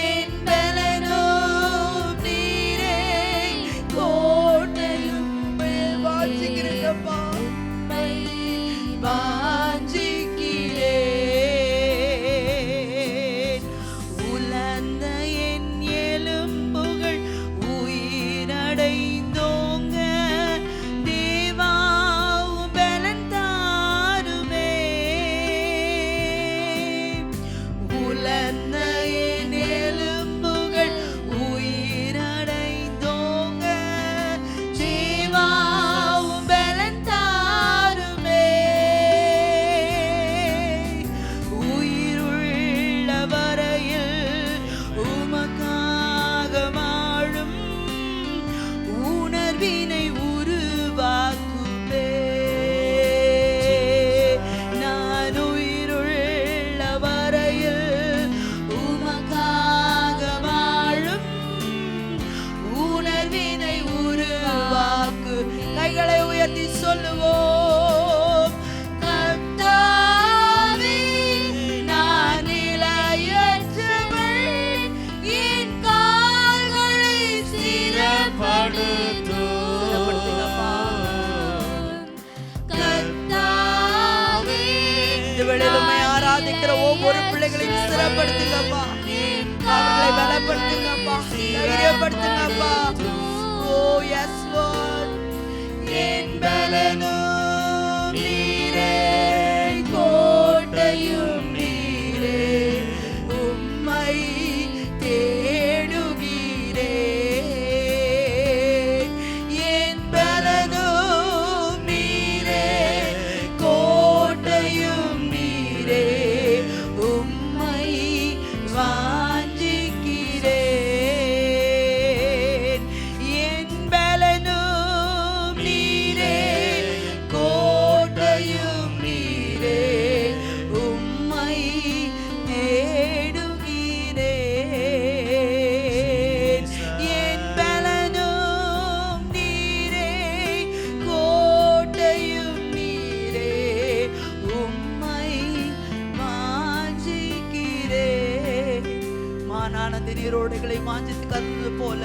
என் பலனும் நீரே, கோட்டையும் வாஞ்சிக்கிறேன்ப்பா, வாஞ்சிக்கிறேன். உலர்ந்த என் எலும்புகள் உயிரடைந்தோங்க, தேவா உம் பலன் தாருமே. உலர்ந்த என் எலும்புகள் உயிரடைந்தோங்க, தேவா உம் பலன் தாருமே. உயிருள்ள வரையில் உமக்காக வாழும் உணர்வினை உருவாக்குமே. நான் உயிருள்ள வரையில் உமக்காக வாழும் உணர்வினை உருவாக்கு. கைகளை உயர்த்தி சொல்லுவோம். கர்த்தாவே, நான் நிலையற்றவன், என் கால்களை ஸ்திரப்படுத்துங்கப்பா. கர்த்தாவே, இந்த வேளையில் உம்மை ஆராதிக்கிற ஒவ்வொரு பிள்ளைகளையும் ஸ்திரப்படுத்துங்கப்பா. அவர்களை பலப்படுத்துங்கப்பா, தைரியப்படுத்துங்கப்பா. Oh, yes, Lord. என் பலனும் நீரே, கோட்டையும் நீரே, உம்மை தேடுகிறேன். என் பலனும் நீரே, கோட்டையும் நீரே, உம்மை வாஞ்சிக்கிறேன். என் பலனும் நீரே, கோட்டையும் நீரே, உம்மை தேடுகிறேன். என் பலனும் நீரே, கோட்டையும் நீரே, உம்மை வாஞ்சிக்கிறேன். மானானந்த நீரோடைகளை வாஞ்சித்து கருது போல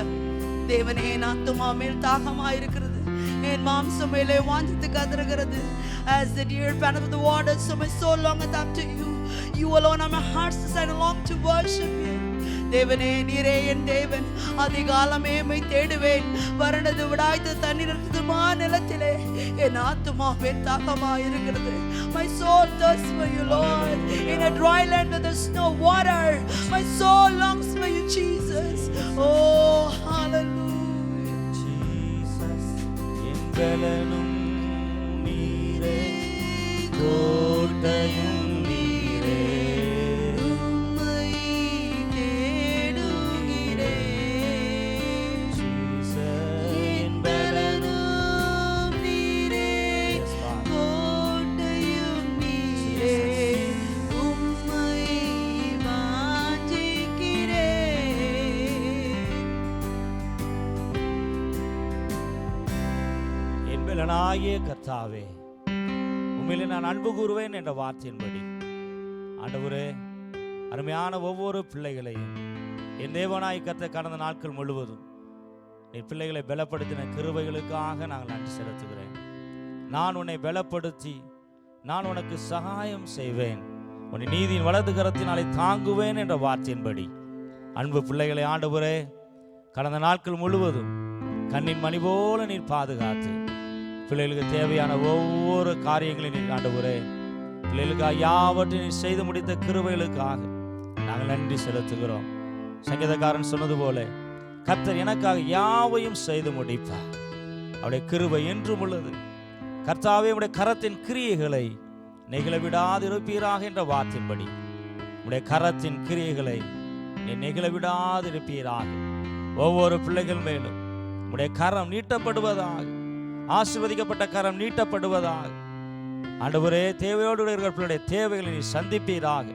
தேவனே, என் ஆத்துமா மேல் தாகமாயிருக்கிறது, என் மாம்சம் மேலே வாஞ்சித்து கதறுகிறது. As the deer panteth for the water, so my soul longeth after you. You alone are my heart's desire, I long to worship you. தேவனே, நீரே என் தேவன், அதிகாலமே உம்மை தேடுவேன். வறண்டது விடாய்த்து தண்ணீரற்றதுமா நிலத்திலே என் ஆத்துமா மேல் தாகமாயிருக்கிறது. My soul thirsts for you, Lord. In a dry land where there's no water, my soul longs for you, Jesus. Oh, hallelujah. பலனும் நீரே, கோட்டையும் நீரே. உம்மை தேடுகிறேன். Jesus, என் பலனும் நீரே, Yes, Father. கோட்டையும் நீரே. உம்மை வாஞ்சிக்கிறேன். என் பலனாகிய கர்த்தாவே, உம்மிலே நான் அன்பு கூறுவேன் என்ற வார்த்தையின்படி ஆண்டவரே, அருமையான ஒவ்வொரு பிள்ளைகளையும் என் தேவனாய் கர்த்தர் கடந்த நாட்கள் முழுவதும் என் பிள்ளைகளை பலப்படுத்தின கிருபைகளுக்காக நாங்கள் நன்றி செலுத்துகிறேன். நான் உன்னை பலப்படுத்தி நான் உனக்கு சகாயம் செய்வேன், உன்னை நீதியின் வலது கரத்தினாலே தாங்குவேன் என்ற வார்த்தையின்படி அன்பு பிள்ளைகளை ஆண்டவரே, கடந்த நாட்கள் முழுவதும் கண்ணின் மணி போல நீர் பாதுகாத்து பிள்ளைகளுக்கு தேவையான ஒவ்வொரு காரியங்களையும் நீர் ஆண்டவரே, பிள்ளைகளுக்காக யாவற்றையும் நீர் செய்து முடித்த கிருபைகளுக்காக நாங்கள் நன்றி செலுத்துகிறோம். சங்கீதக்காரன் சொன்னது போல கர்த்தர் எனக்காக யாவையும் செய்து முடிப்பார், அவருடைய கிருபை என்றும் உள்ளது. கர்த்தாவே, உடைய கரத்தின் கிரியைகளை நெகிழ விடாதிருப்பீராக என்ற வார்த்தையின்படி உடைய கரத்தின் கிரியைகளை நீ நெகிழ விடாதிருப்பீராக. ஒவ்வொரு பிள்ளைகள் மேலும் உடைய கரம் நீட்டப்படுவதாக, ஆசீர்வதிக்கப்பட்ட கரம் நீட்டப்படுவதாக. ஆண்டவரே, தேவையோடு இருக்கிற பிள்ளைடைய தேவைகளை நீ சந்திப்பீராக.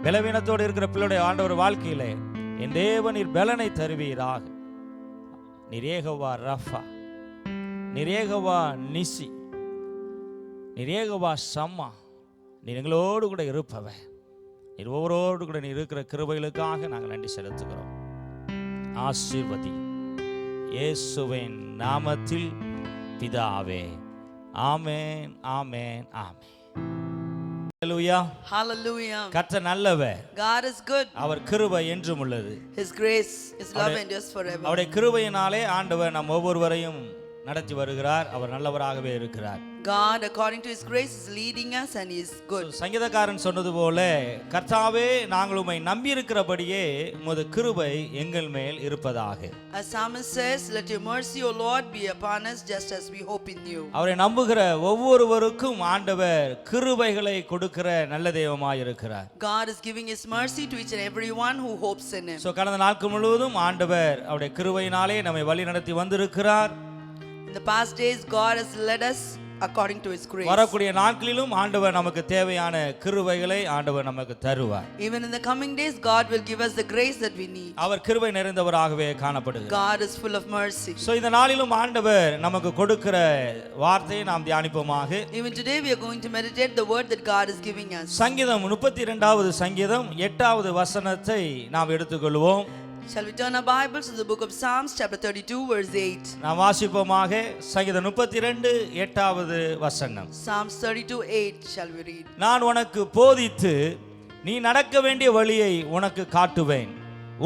பலவீனத்தோடு இருக்கிற பிள்ளைடைய ஆண்டவர் வாழ்க்கையிலே என் தேவன் நீர் பலனை தருவீராக. நீர் யெகோவா ரஃபா, நீர் யெகோவா நிசி, நீர் யெகோவா சம்மா, நீர் எங்களோடு கூட இருப்பவன். நீர் ஒவ்வொருவரோடு கூட நீர் இருக்கிற கிருபைகளுக்காக நாங்கள் நன்றி செலுத்துகிறோம். ஆசீர்வதி இயேசுவின் நாமத்தில் பிதாவே. ஆமென், ஆமென், ஆமென். ஹல்லேலூயா. Hallelujah. கர்த்தர் நல்லவர், God is good. அவர் கிருபை என்றும் உள்ளது. His grace, His love endures forever. அவருடைய கிருபையினாலே ஆண்டவர் நம் ஒவ்வொருவரையும் நடத்தி வருகிறார். அவர் நல்லவராகவே இருக்கிறார். God, according to His grace, is leading us and He is good. சங்கீதக்காரன் சொன்னது போல, கர்த்தாவே, நாங்கள் உம்மை நம்பியிருக்கிறபடியே உமது கிருபை எங்கள் மேல் இருப்பதாக. As psalmist says, let your mercy, O Lord, be upon us just as we hope in you. அவரை நம்புகிற ஒவ்வொருவருக்கும் ஆண்டவர் கிருபைகளை கொடுக்கிற நல்ல தெய்வமாய் இருக்கிறார். God is giving His mercy to each and every one who hopes in Him. கடந்த நாட்கள் முழுவதும் ஆண்டவர் அவருடைய கிருபையினாலே நம்மை வழி நடத்தி வந்திருக்கிறார். In the past days, God has led us according to His grace. வரக்கூடிய நாட்களிலும் ஆண்டவர் நமக்கு தேவையான கிருபைகளை ஆண்டவர் நமக்கு தருவார். Even in the coming days, God will give us the grace that we need. அவர் கிருபை நிறைந்தவராகவே காணப்படுகிறார். God is full of mercy. இந்த நாளிலும் ஆண்டவர் நமக்கு கொடுக்கிற வார்த்தையை நாம் தியானிப்போமாக. Even today we are going to meditate the word that God is giving us. சங்கீதம் 32வது சங்கீதம் 8வது வசனத்தை நாம் எடுத்துக்கொள்வோம். Shall we turn our Bibles to the book of Psalms chapter 32 verse 8. நாம் வாசிப்போமாக. சங்கீதம் 32 8வது வசனம். Psalms 32:8 shall we read. நான் உனக்கு போதித்து நீ நடக்க வேண்டிய வழியை உனக்கு காட்டுவேன்,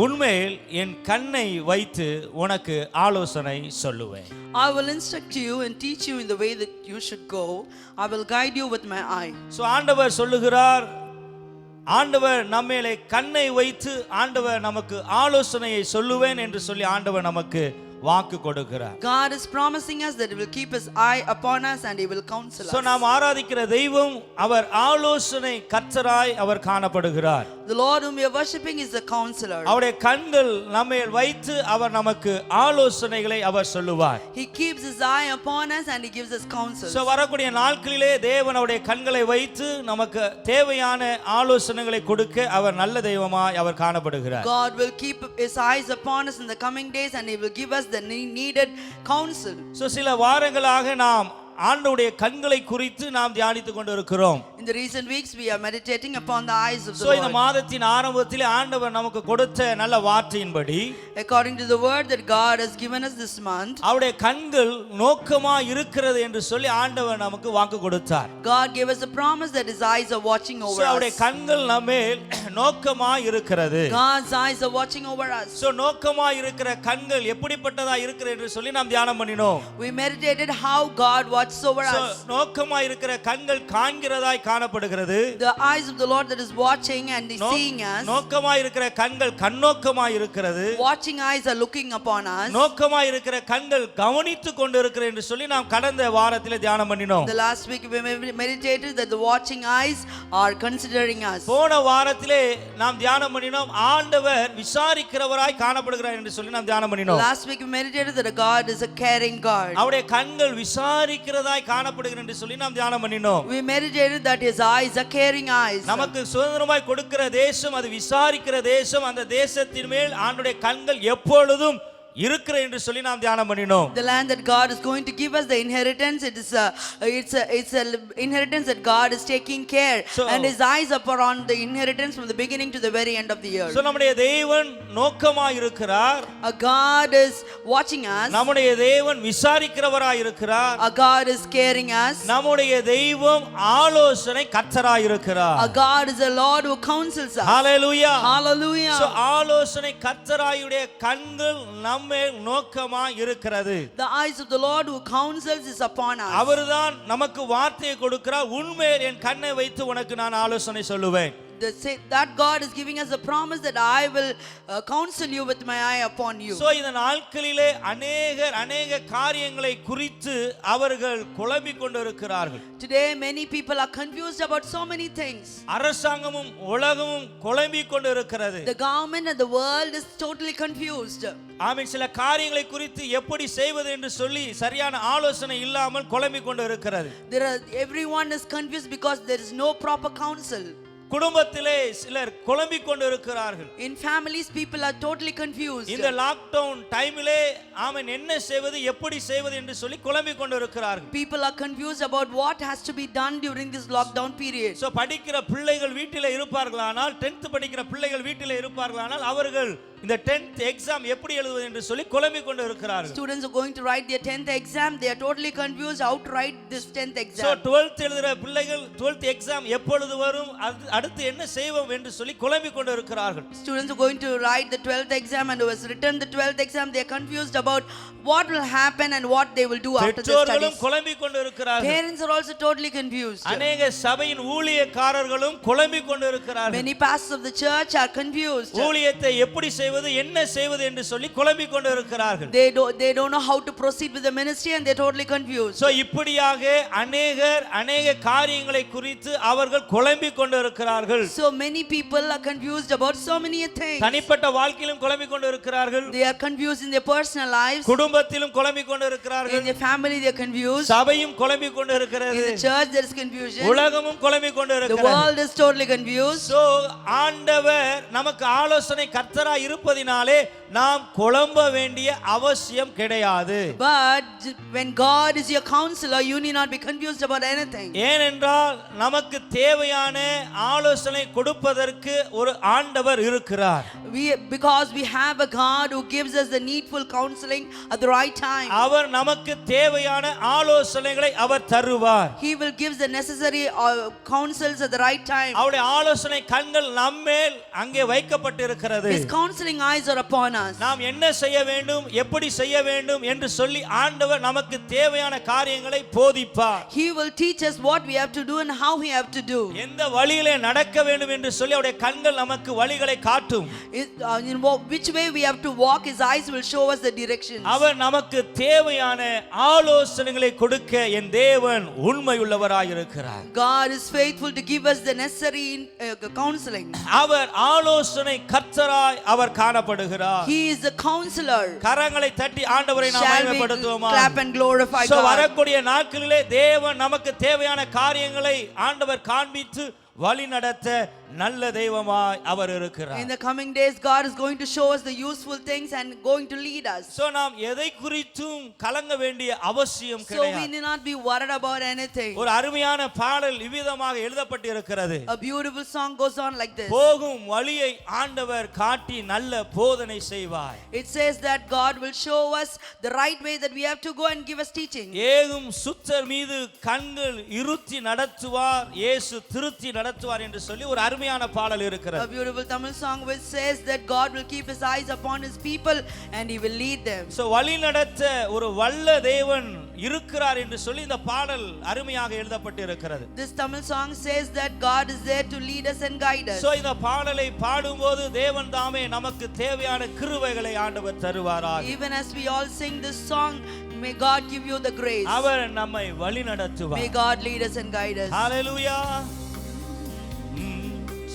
உன்மேல் என் கண்ணை வைத்து உனக்கு ஆலோசனை சொல்லுவேன். I will instruct you and teach you in the way that you should go. I will guide you with my eye. ஆண்டவர் சொல்லுகிறார், ஆண்டவர் நம்மேலே கண்ணை வைத்து ஆண்டவர் நமக்கு ஆலோசனையை சொல்லுவேன் என்று சொல்லி ஆண்டவர் நமக்கு வாக்கு கொடுக்கிறார். God is promising us that He will keep His eye upon us and He will counsel us. நாம் ஆராதிக்கிற தெய்வம் அவர் ஆலோசனை கர்த்தராய் அவர் காணப்படுகிறார். The Lord whom we are worshiping is the counselor. அவருடைய கண்கள் நம்மேல் வைத்து அவர் நமக்கு ஆலோசனைகளை அவர் சொல்லுவார். He keeps His eye upon us and He gives us counsel. வரக்கூடிய நாட்களிலே தேவன் அவருடைய கண்களை வைத்து நமக்கு தேவையான ஆலோசனைகளை கொடுக்க அவர் நல்ல தெய்வமாய் அவர் காணப்படுகிறார். God will keep His eyes upon us in the coming days and He will give us the needed counsel. சில வாரங்களாக நாம் ஆண்டவருடைய கண்களை குறித்து நாம் தியானித்துக் கொண்டிருக்கிறோம். In the recent weeks we are meditating upon the eyes of the Lord. இந்த மாதத்தின் ஆரம்பத்திலே ஆண்டவர் நமக்கு கொடுத்த நல்ல வார்த்தையின்படி, according to the word that God has given us this month, அவருடைய கண்கள் நோக்கமா இருக்கிறது என்று சொல்லி ஆண்டவர் நமக்கு வாக்கு கொடுத்தார். God gave us a promise that His eyes are watching over us. அவருடைய கண்கள் நம்மேல் நோக்கமா இருக்கிறது. God's eyes are watching over us. நோக்கமா இருக்கிற கண்கள் எப்படிப்பட்டதா இருக்கிறது என்று சொல்லி நாம் தியானம் பண்ணினோம். We meditated how God watches over us. நோக்கமா இருக்கிற கண்கள் காண்கிறதாய் காணப்படுகிறது. The eyes of the Lord that is watching and is seeing us. நோக்கமாய் இருக்கிற கண்கள் கண்ணோக்கமாய் இருக்கிறது. Watching eyes are looking upon us. நோக்கமாய் இருக்கிற கண்கள் கவனித்துக் கொண்டிருக்கிறது என்று சொல்லி நாம் கடந்த வாரத்திலே தியானம் பண்ணினோம். The last week we meditated that the watching eyes are considering us. போன வாரத்திலே நாம் தியானம் பண்ணினோம் ஆண்டவர் விசாரிக்கிறவராய் காணப்படுகிறார் என்று சொல்லி நாம் தியானம் பண்ணினோம். Last week we meditated that God is a caring God. அவருடைய கண்கள் விசாரிக்கிறதாய் காணப்படுகிறது என்று சொல்லி நாம் தியானம் பண்ணினோம். We meditated that his eyes are caring eyes. நமக்கு சுதந்திரமாய் கொடுக்கிற தேசம் அது விசாரிக்கிற தேசம். அந்த தேசத்தின் மேல் ஆண்டவருடைய கண்கள் எப்பொழுதும் இருக்கிற என்று சொல்லி நாம் தியானம் பண்ணினோம். The land that God is going to give us, the inheritance, it's a inheritance that God is taking care, and his eyes are upon the inheritance from the beginning to the very end of the year. So நம்முடைய தேவன் நோக்கமாய் இருக்கிறார். A God is watching us. நம்முடைய தேவன் விசாரிக்கிறவராய் இருக்கிறார். A God is caring us. நம்முடைய தெய்வம் ஆலோசனை கர்த்தராய் இருக்கிறார். A God is a Lord who counsels us. Hallelujah. Hallelujah. So ஆலோசனை கர்த்தராயுடைய கண்கள் நம்மேல் நோக்கமாய் இருக்கிறது. The eyes of the Lord who counsels is upon us. அவர்தான் நமக்கு வார்த்தையை கொடுக்கிறார். உன்மேல் என் கண்ணை வைத்து உனக்கு நான் ஆலோசனை சொல்லுவேன். That God is giving us a promise that I will counsel you with my eye upon you. So இந்த நாட்களிலே அநேக காரியங்களை குறித்து அவர்கள் குழம்பிக் கொண்டிருக்கிறார்கள். Today many people are confused about so many things. அரசாங்கமும் உலகமும் குழம்பிக் கொண்டிருக்கிறது. The government and the world is totally confused. ஆமென். சில காரியங்களை குறித்து எப்படி செய்வது என்று சொல்லி சரியான ஆலோசனை இல்லாமல் குழம்பிக் கொண்டிருக்கிறது. Everyone is confused because there is no proper counsel. குடும்பத்திலே சிலர் குழம்பிக் கொண்டிருக்கிறார்கள். In families people are totally confused. இந்த லாக்டவுன் டைமிலே ஆமென் என்ன செய்வது எப்படி செய்வது என்று சொல்லி குழம்பிக் கொண்டிருக்கிறார்கள். People are confused about what has to be done during this lockdown period. So படிக்கிற பிள்ளைகள் வீட்டிலே இருப்பார்களானால் 10th படிக்கிற பிள்ளைகள் வீட்டிலே இருப்பார்களானால் அவர்கள் இந்த 10th எக்ஸாம் எப்படி எழுதுவது என்று சொல்லி குழம்பிக் கொண்டிருக்கிறார்கள். Students are going to write their 10th exam. They are totally confused how to write this 10th exam. So 12th எழுதுற பிள்ளைகள் 12th எக்ஸாம் எப்பொழுது வரும் அடுத்து என்ன செய்வோம் என்று சொல்லி குழம்பிக் கொண்டிருக்கிறார்கள். Students are going to write the 12th exam and who has written the 12th exam, they are confused about what will happen and what they will do after the studies. குழம்பிக் கொண்டிருக்கிறார்கள். Parents are also totally confused. அநேக சபையின் ஊழியக்காரர்களும் குழம்பிக் கொண்டிருக்கிறார்கள். Many pastors of the church are confused. ஊழியத்தை எப்படி செய்வது என்ன செய்வது என்று சொல்லி குழம்பிக் கொண்டிருக்கிறார்கள். They don't know how to proceed with the ministry and they are totally confused. So இப்படியாக அநேக காரியங்களை குறித்து அவர்கள் குழம்பிக் கொண்டிருக்கிறார்கள். So many people are confused about so many things. தனிப்பட்ட வாழ்க்கையிலும் குழம்பிக் கொண்டிருக்கிறார்கள். They are confused in their personal lives. குடும்பத்திலும் குழம்பிக் கொண்டிருக்கிறார்கள். In their family they are confused. சபையும் குழம்பிக் கொண்டிருக்கிறது. In the church there is confusion. உலகமும் குழம்பிக் The கொண்டிருக்கிறது. world is totally confused. So ஆண்டவர் நமக்கு ஆலோசனை கர்த்தராய் இருப்பதினாலே நாம் குழம்ப வேண்டிய அவசியம் கிடையாது. But when God is your counselor, you need not be confused about anything. ஏனென்றால் நமக்கு தேவையான ஆலோசனை கொடுப்பதற்கு ஒரு ஆண்டவர் இருக்கிறார். Because we have a God who gives us the needful counseling at the right time. அவர் நமக்கு தேவையான ஆலோசனைகளை அவர் தருவார். He will give the necessary counsels at the right time. அவருடைய ஆலோசனை கண்கள் நம்மேல் அங்கே வைக்கப்பட்டிருக்கிறது. His counseling eyes are upon us. நாம் என்ன செய்ய வேண்டும் எப்படி செய்ய வேண்டும் என்று சொல்லி ஆண்டவர் நமக்கு தேவையான காரியங்களை போதிப்பார். He will teach us what we have to do and how we have to do. எந்த வழியிலே நடக்க வேண்டும் என்று சொல்லி அவருடைய கண்கள் நமக்கு வழிகளை காட்டும். In which way we have to walk, his eyes will show us the directions. அவர் நமக்கு தேவையான ஆலோசனைகளை கொடுக்க என் தேவன் உண்மையுள்ளவராய் இருக்கிறார். God is faithful to give us the necessary counseling. அவர் ஆலோசனை கர்த்தராய் அவர் காணப்படுகிறார். He is the counselor. கரங்களை தட்டி ஆண்டவரை நாம் மகிமைப்படுத்துவோமா? Clap and glorify So God. வரக்கூடிய நாட்களிலே தேவன் நமக்கு தேவையான காரியங்களை ஆண்டவர் காண்பித்து வழி நடத்த நல்ல தெய்வமாய் அவர் இருக்கிறார். In the coming days God is going to show us the useful things and going to lead us. So நாம் எதை குறித்தும் கலங்க வேண்டிய அவசியம் So we கிடையாது. need not be worried about anything. ஒரு அருமையான பாடல் இவ்விதமாக எழுதப்பட்டிருக்கிறது. A beautiful song goes on like this. போகும் வழியை ஆண்டவர் காட்டி நல்ல போதனை செய்வார். It says that God will show us the right way that we have to go and give us teaching. ஏகும் சுத்தர் மீது கண்கள் இருத்தி நடத்துவார், இயேசு திருத்தி நடத்துவார் என்று சொல்லி ஒரு அருமையான பாடல் A இருக்கிறது. beautiful Tamil song which says that God will keep his eyes upon his people and he will lead them. So வழி நடத்த ஒரு வல்ல தேவன் இருக்கிறார் என்று சொல்லி இந்த பாடல் அருமையாக எழுதப்பட்டு இருக்கிறது. This Tamil song says that God is there to lead us and guide us. So இந்த பாடலை பாடும்போது தேவன் தாமே நமக்கு தேவையான கிருபைகளை ஆண்டவர் தருவாராக. Even as we all sing this song, may God give you the grace. அவர் நம்மை வழி நடத்துவார். May God lead us and guide us. Hallelujah.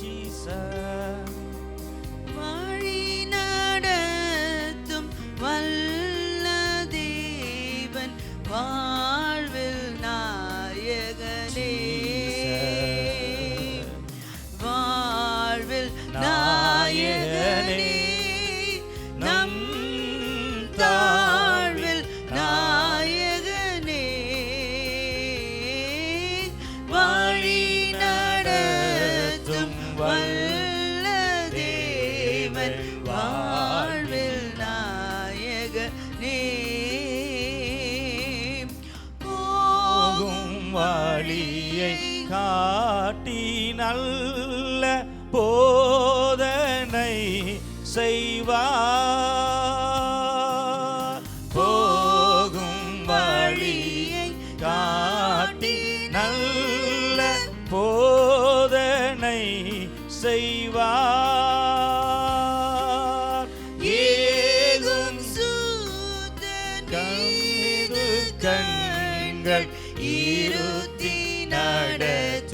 Jesus. வழி நடத்தும் வல்ல தேவன் வாழ்வில் நாயகனே, வாழ்வில் நாயகனே, நம் தாழ்வில் நாயகனே, வழி நடத்தும் வல்ல தேவன் வாழ்வில் நாயகனே, போகும் வழியை காட்டி நல்ல போதனை செய்வார். போகும் வழியை காட்டி நல்ல போதனை செய்வார். ஏகும் கண்து கண்கள் இருத்தி நடத்துவார்.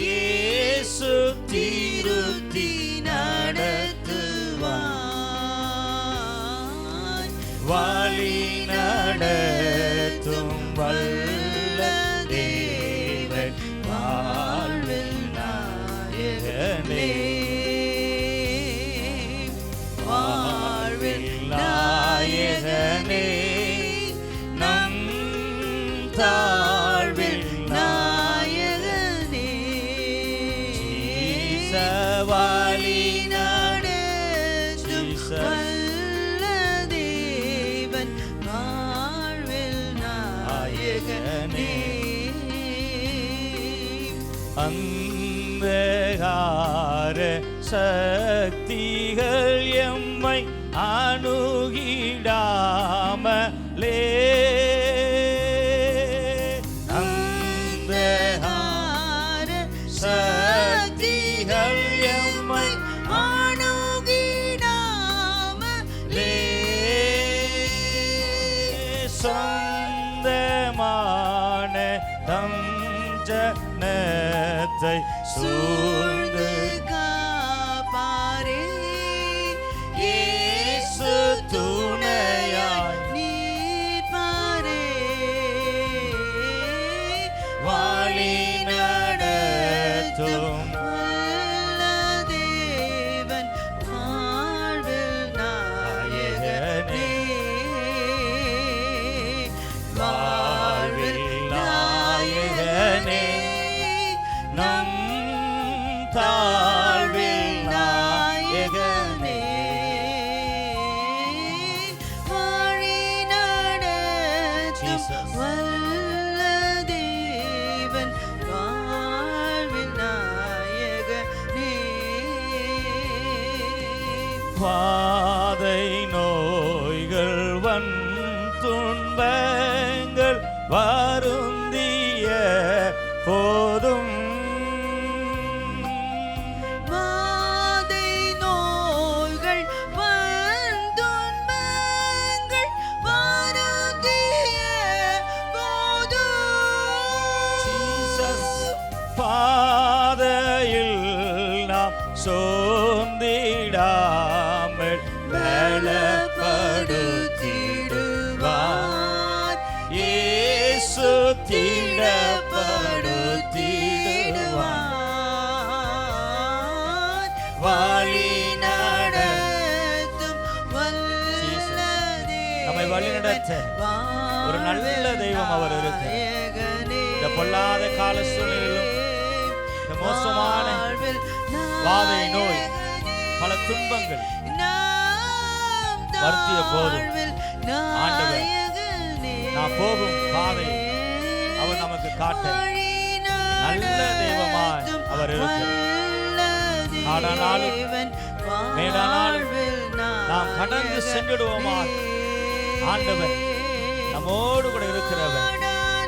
இயேசு திருத்தி நடத்துவார். வழி நடத்தும் வல்ல தேவன் வாழ்வில் நாயகனே, வாழ்வில் நாயகனே, நம் தாழ்வில் நாயகனே, வழி நடத்தும் Jesus. வல்ல தேவன் வாழ்வில் நாயகனே, அந்தகார சக்திகள் எம்மை அணுகிடாமலே, அந்தகார சக்திகள் எம்மை அணுகிடாமலே, சொந்தமான தம் ஜனத்தை சூழ்ந்து காப்பாரே, இயேசு துணையாய் நீர்ப்பாரே, வழி நடத்தும் வல்ல தேவன் வாழ்வில் நாயகனே, வாழ்வில் நாயகனே, நம் தாழ்வில் நாயகனே, வழி நடத்தும் Jesus. வல்ல தேவன் வாழ்வில் நாயகனே, பாதை நோய்கள் வன் துன்பங்கள் வருந்திய போதும், வாதை நோய்கள் வந்துன்பங்கள் வருந்திய Jesus, போதும், பாதையில் நாம் சோர்ந்திடாமல் பலப்படுத்திடுவார். இயேசு திடப்படுத்திடுவார். வழி நடத்தும் வல்ல நம்மை வழி நடத்த ஒரு நல்ல தெய்வம் அவர் இருக்கிறார். இந்த பொல்லாத கால சூழ்நிலையிலும், இந்த மோசமான வாதை நோய், பல துன்பங்கள் வருத்திய போதும் ஆண்டவர் நாம் போகும் பாதை அவர் நமக்கு காட்ட நல்ல தெய்வமாய் அவர் இருக்கிறார். காடானாலும் மேடானாலும் நாம் கடந்து சென்றிடுவோமா? ஆண்டவர் நம்மோடு கூட இருக்கிறவர்.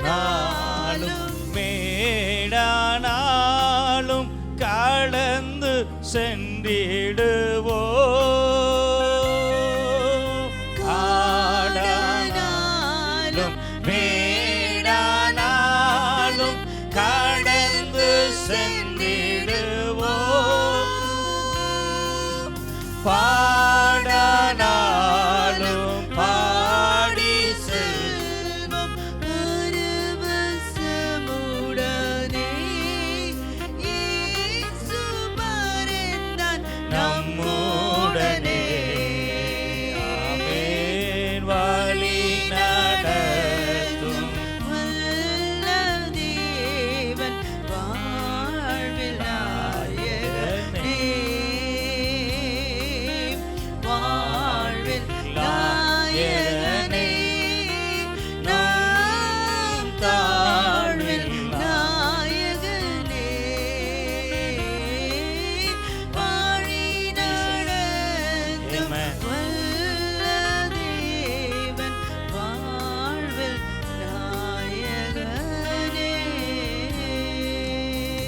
நாளும் மேடானாலும் கடந்து சென்றிடுவோம். காடானாலும் மேடானாலும் கடந்து சென்றிடுவோம். பாடானாலும் பாடி செல்வோம் பரவசமுடனே. இயேசு மறைந்தான் நம்முடனே. ஆமென். வழி நடத்தும் வல்ல தேவன் வாழ்வில் நாயகனே. வாழ்வில் நாயகனே. நாம் தாழ்வில் நாயகனே. வழி நடத்தும் வல்ல தேவன் வாழ்வில் நாயகனே.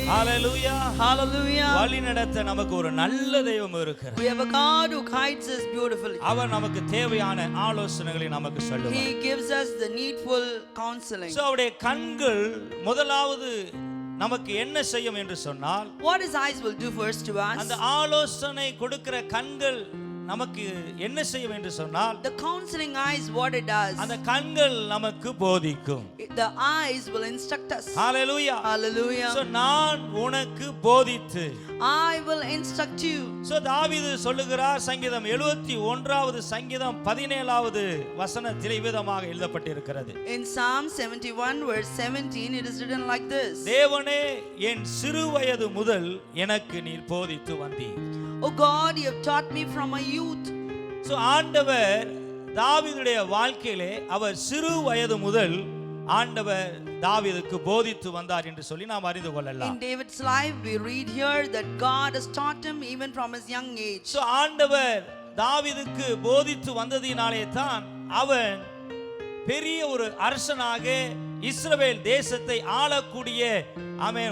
ஹalleluya. Hallelujah. வழி நடத்த நமக்கு ஒரு நல்ல தெய்வம் இருக்கிறார். We have a God who guides us beautifully. அவர் நமக்கு தேவையான ஆலோசனைகளை நமக்கு சொல்லுவார். He gives us the needful counseling. So அவருடைய கண்கள் முதலாவது நமக்கு என்ன செய்யும் என்று சொன்னால், What his eyes will do first to us, அந்த ஆலோசனை கொடுக்கிற கண்கள் நமக்கு என்ன செய்யும் என்று சொன்னால், the counseling eyes, what it does, அந்த கண்கள் நமக்கு போதிக்கும். the eyes will instruct us. Hallelujah. Hallelujah. So நான் உனக்கு போதித்து. I will instruct you. So தாவீது சொல்லுகிறார், சங்கீதம் 71வது சங்கீதம் 17வது வசனத்தில் விதமாக எழுதப்பட்டிருக்கிறது. In Psalm 71 verse 17 it is written like this. தேவனே, என் சிறு வயது முதல் எனக்கு நீர் போதித்து வந்தீர். Oh God, you have taught me from my youth. So ஆண்டவர் தாவீதுடைய வாழ்க்கையிலே அவர் சிறு வயது முதல் ஆண்டவர் தாவீதுக்கு போதித்து வந்தார் என்று சொல்லி நாம் அறிந்து கொள்ளலாம். In David's life we read here that God has taught him even from his young age. So ஆண்டவர் தாவீதுக்கு போதித்து வந்ததினாலே தான் அவன் பெரிய ஒரு அரசனாக இஸ்ரவேல் தேசத்தை ஆளக்கூடிய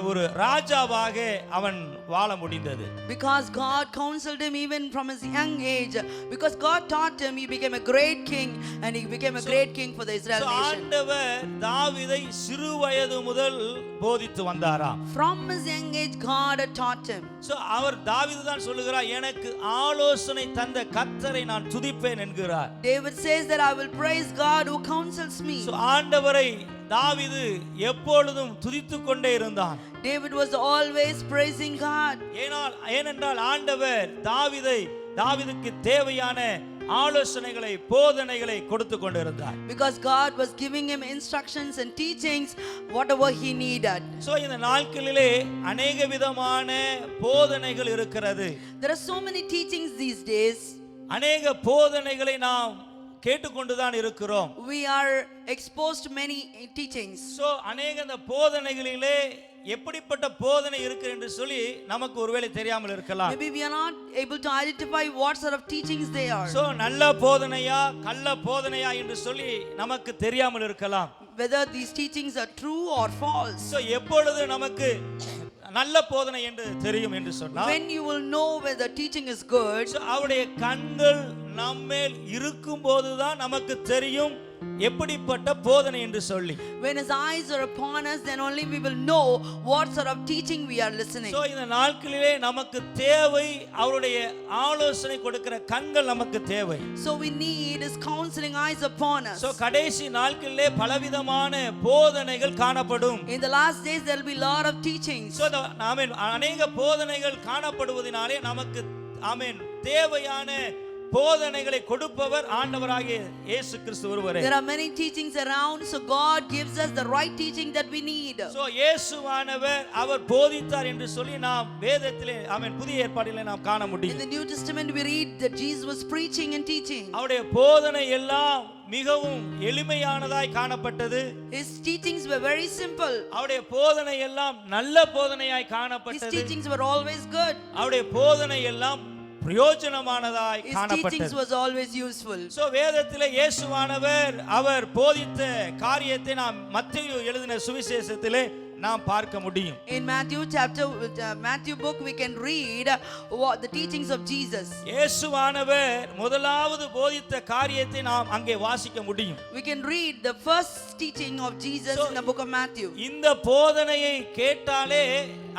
ஒரு ராஜாவாக அவன் வாழ முடிந்தது. Because God counseled him even from his young age, because God taught him, he became a great king and he became a great king for the Israel nation. ஆண்டவர் தாவீதை சிறு வயது முதல் போதித்து வந்தாராம். From his young age God had taught him. So அவர் தாவீது தான் சொல்லுகிறார், எனக்கு ஆலோசனை தந்த கர்த்தரை நான் துதிப்பேன் என்கிறார். David says that I will praise God who counsels me. So ஆண்டவரை தாவீது எப்பொழுதும் துதித்துக் கொண்டே இருந்தான். David was always praising God. ஏனென்றால் ஆண்டவர் தாவீதுக்கு தேவையான ஆலோசனைகளை போதனைகளை கொடுத்து கொண்டிருந்தார். Because God was giving him instructions and teachings whatever he needed. So இந்த நாட்களிலே अनेक விதமான போதனைகள் இருக்கிறது. There are so many teachings these days. अनेक போதனைகளை நாம் கேட்டுக்கொண்டுதான் இருக்கிறோம். We are exposed to many teachings. So अनेक அந்த போதனைகளிலே எப்படிப்பட்ட போதனை இருக்கு என்று சொல்லி நமக்கு ஒருவேளை தெரியாமல் இருக்கலாம். Maybe we are not able to identify what sort of teachings they are. So நல்ல போதனையா கள்ள போதனையா என்று சொல்லி நமக்கு தெரியாமல் இருக்கலாம். Whether these teachings are true or false. So எப்பொழுது நமக்கு நல்ல போதனை என்று தெரியும் என்று சொன்னால், when you will know whether teaching is good, so அவருடைய கண்கள் நம்மேல் இருக்கும்போதுதான் நமக்கு தெரியும் எப்படிப்பட்ட போதனை என்று சொல்லி. when his eyes are upon us, then only we will know what sort of teaching we are listening. So இந்த நாட்களிலே நமக்கு தேவை அவருடைய ஆலோசனை கொடுக்கிற கண்கள் நமக்கு தேவை. So we need his counseling eyes upon us. So கடைசி நாட்களிலே பலவிதமான போதனைகள் காணப்படும். In the last days there will be a lot of teachings. So அநேக போதனைகள் காணப்படுவதினாலே நமக்கு தேவையான போதனைகளை கொடுப்பவர் ஆண்டவராகிய இயேசு கிறிஸ்து ஒருவரே. There are many teachings around, so God gives us the right teaching that we need. So இயேசுவானவர் அவர் போதித்தார் என்று சொல்லி நாம் வேதத்திலே ஆமென் புதிய ஏற்பாட்டிலே நாம் காண In முடியும். the New Testament we read that Jesus was preaching and teaching. அவருடைய போதனை எல்லாம் மிகவும் எளிமையானதாய் காணப்பட்டது. His teachings were very simple. அவருடைய போதனை எல்லாம் நல்ல போதனையாய் His காணப்பட்டது. teachings were always good. அவருடைய போதனை எல்லாம் பிரயோஜனமானதாய் His teachings காணப்பட்டது. was always useful. சோ வேதத்திலே இயேசுவானவர் அவர் போதித்த காரியத்தை நாம் மத்தேயு எழுதின சுவிசேஷத்திலே நாம் பார்க்க முடியும். In Matthew book we can read what the teachings of Jesus. இயேசுவானவர் முதலாவது போதித்த காரியத்தை நாம் அங்கே வாசிக்க முடியும். We can read the first teaching of Jesus in the book of Matthew. இந்த போதனையை கேட்டாலே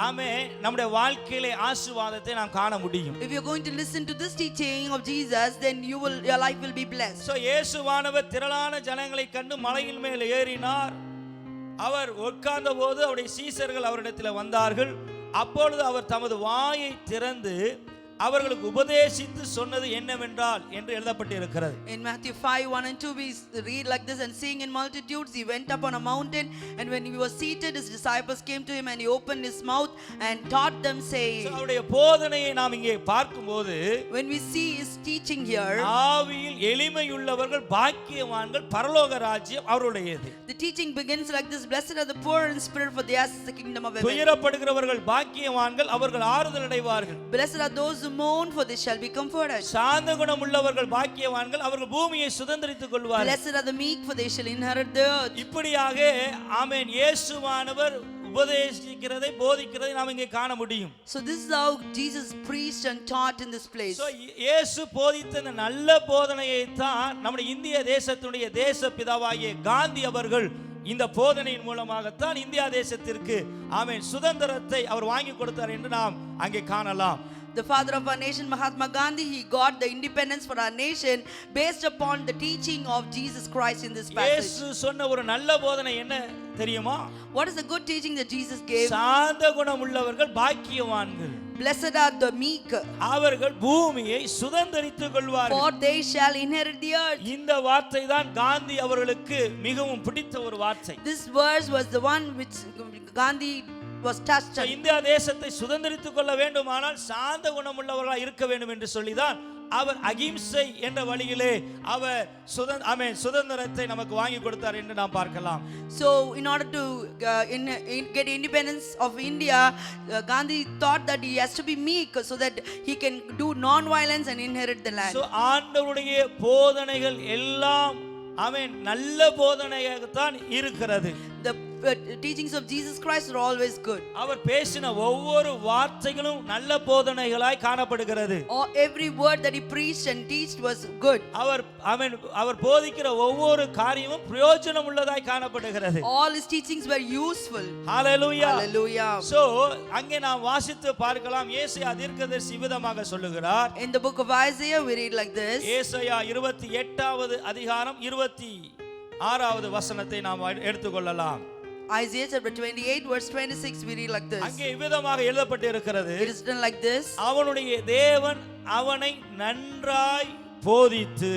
ஆமென் நம்முடைய வாழ்க்கையிலே ஆசீர்வாதத்தை நாம் காண முடியும். If you're going to listen to this teaching of Jesus, then your life will be blessed. So இயேசுவானவர் திரளான ஜனங்களை கண்டு மலையின் மேல் ஏறினார். அவர் உட்கார்ந்த போது அவருடைய சீஷர்கள் அவரிடத்தில் வந்தார்கள். அப்பொழுது அவர் தமது வாயை திறந்து அவர்களுக்கு உபதேசித்து சொன்னது என்னவென்றால் என்று எழுதப்பட்டிருக்கிறது. In Matthew 5:1 and 2 we read like this, and seeing in multitudes he went up on a mountain, and when he was seated his disciples came to him, and he opened his mouth and taught them saying. அவருடைய போதனையை நாம் இங்கே பார்க்கும்போது When we see his teaching here, ஆவியில் எளிமையுள்ளவர்கள் பாக்கியவான்கள் பரலோக ராஜ்யம் அவருடையது. the teaching begins like this: blessed are the poor in spirit, for theirs is the kingdom of heaven. துயரப்படுகிறவர்கள் பாக்கியவான்கள் அவர்கள் ஆறுதல் அடைவார்கள். Blessed are those who mourn, for they shall be comforted. சாந்த குணம் உள்ளவர்கள் பாக்கியவான்கள் அவர்கள் பூமியை சுதந்தரித்துக் கொள்வார்கள். Blessed are the meek, for they shall inherit the earth. இப்படியாக ஆமென் இயேசுவானவர் உபதேசிக்கிறதை போதிக்கிறதை நாம் இங்கே காண முடியும். So this is how Jesus preached and taught in this place. So இயேசு போதித்த இந்த நல்ல போதனையை தான் நம்முடைய இந்திய தேசத்துடைய தேசப்பிதாவாகிய காந்தி அவர்கள் இந்த போதனையின் மூலமாகத்தான் இந்தியா தேசத்திற்கு ஆமென் சுதந்திரத்தை அவர் வாங்கி கொடுத்தார் என்று நாம் அங்கே காணலாம். The father of our nation, Mahatma Gandhi, he got the independence for our nation based upon the teaching of Jesus Christ in this passage. இயேசு சொன்ன ஒரு நல்ல போதனை என்ன தெரியுமா? What is the good teaching that Jesus gave? சாந்த குணம் உள்ளவர்கள் பாக்கியவான்கள். Blessed are the meek, அவர்கள் பூமியை சுதந்தரித்துக் கொள்வார்கள். for they shall inherit the earth. இந்த வார்த்தை தான் காந்தி அவர்களுக்கு மிகவும் பிடித்த ஒரு வார்த்தை. This verse was the one which Gandhi was touched. India தேசத்தை சுதந்தரித்துக் கொள்ள வேண்டுமானால் சாந்த குணமுள்ளவர்களாக இருக்க வேண்டும் என்று சொல்லிதான் அவர் அகிம்சை என்ற வழியிலே அவர் சுதந்திரத்தை நமக்கு வாங்கி கொடுத்தார் என்று நாம் பார்க்கலாம். So in order to get independence of India, Gandhi thought that he has to be meek so that he can do non-violence and inherit the land. So ஆண்டவருடைய போதனைகள் எல்லாம் நல்ல போதனையாகத்தான் இருக்கிறது. The teachings of Jesus Christ are always good. அவர் பேசின ஒவ்வொரு வார்த்தைகளும் நல்ல போதனைகளாய் காணப்படுகிறது. Every word that he preached and taught was good. அவர் போதிக்கிற ஒவ்வொரு காரியமும் பிரயோஜனம் உள்ளதாய் காணப்படுகிறது. All his teachings were useful. Hallelujah. Hallelujah. So அங்கே நாம் வாசித்து பார்க்கலாம். ஏசாயா தீர்க்கதரிசி விதமாக சொல்லுகிறார். In the book of Isaiah we read like this. ஏசாயா 28வது அதிகாரம் 26வது வசனத்தை நாம் எடுத்துக்கொள்ளலாம். Isaiah chapter 28 verse 26 we read like this. அங்கே விதமாக எழுதப்பட்டு இருக்கிறது. It is written like this. அவனுடைய தேவன் அவனை நன்றாய் போதித்து,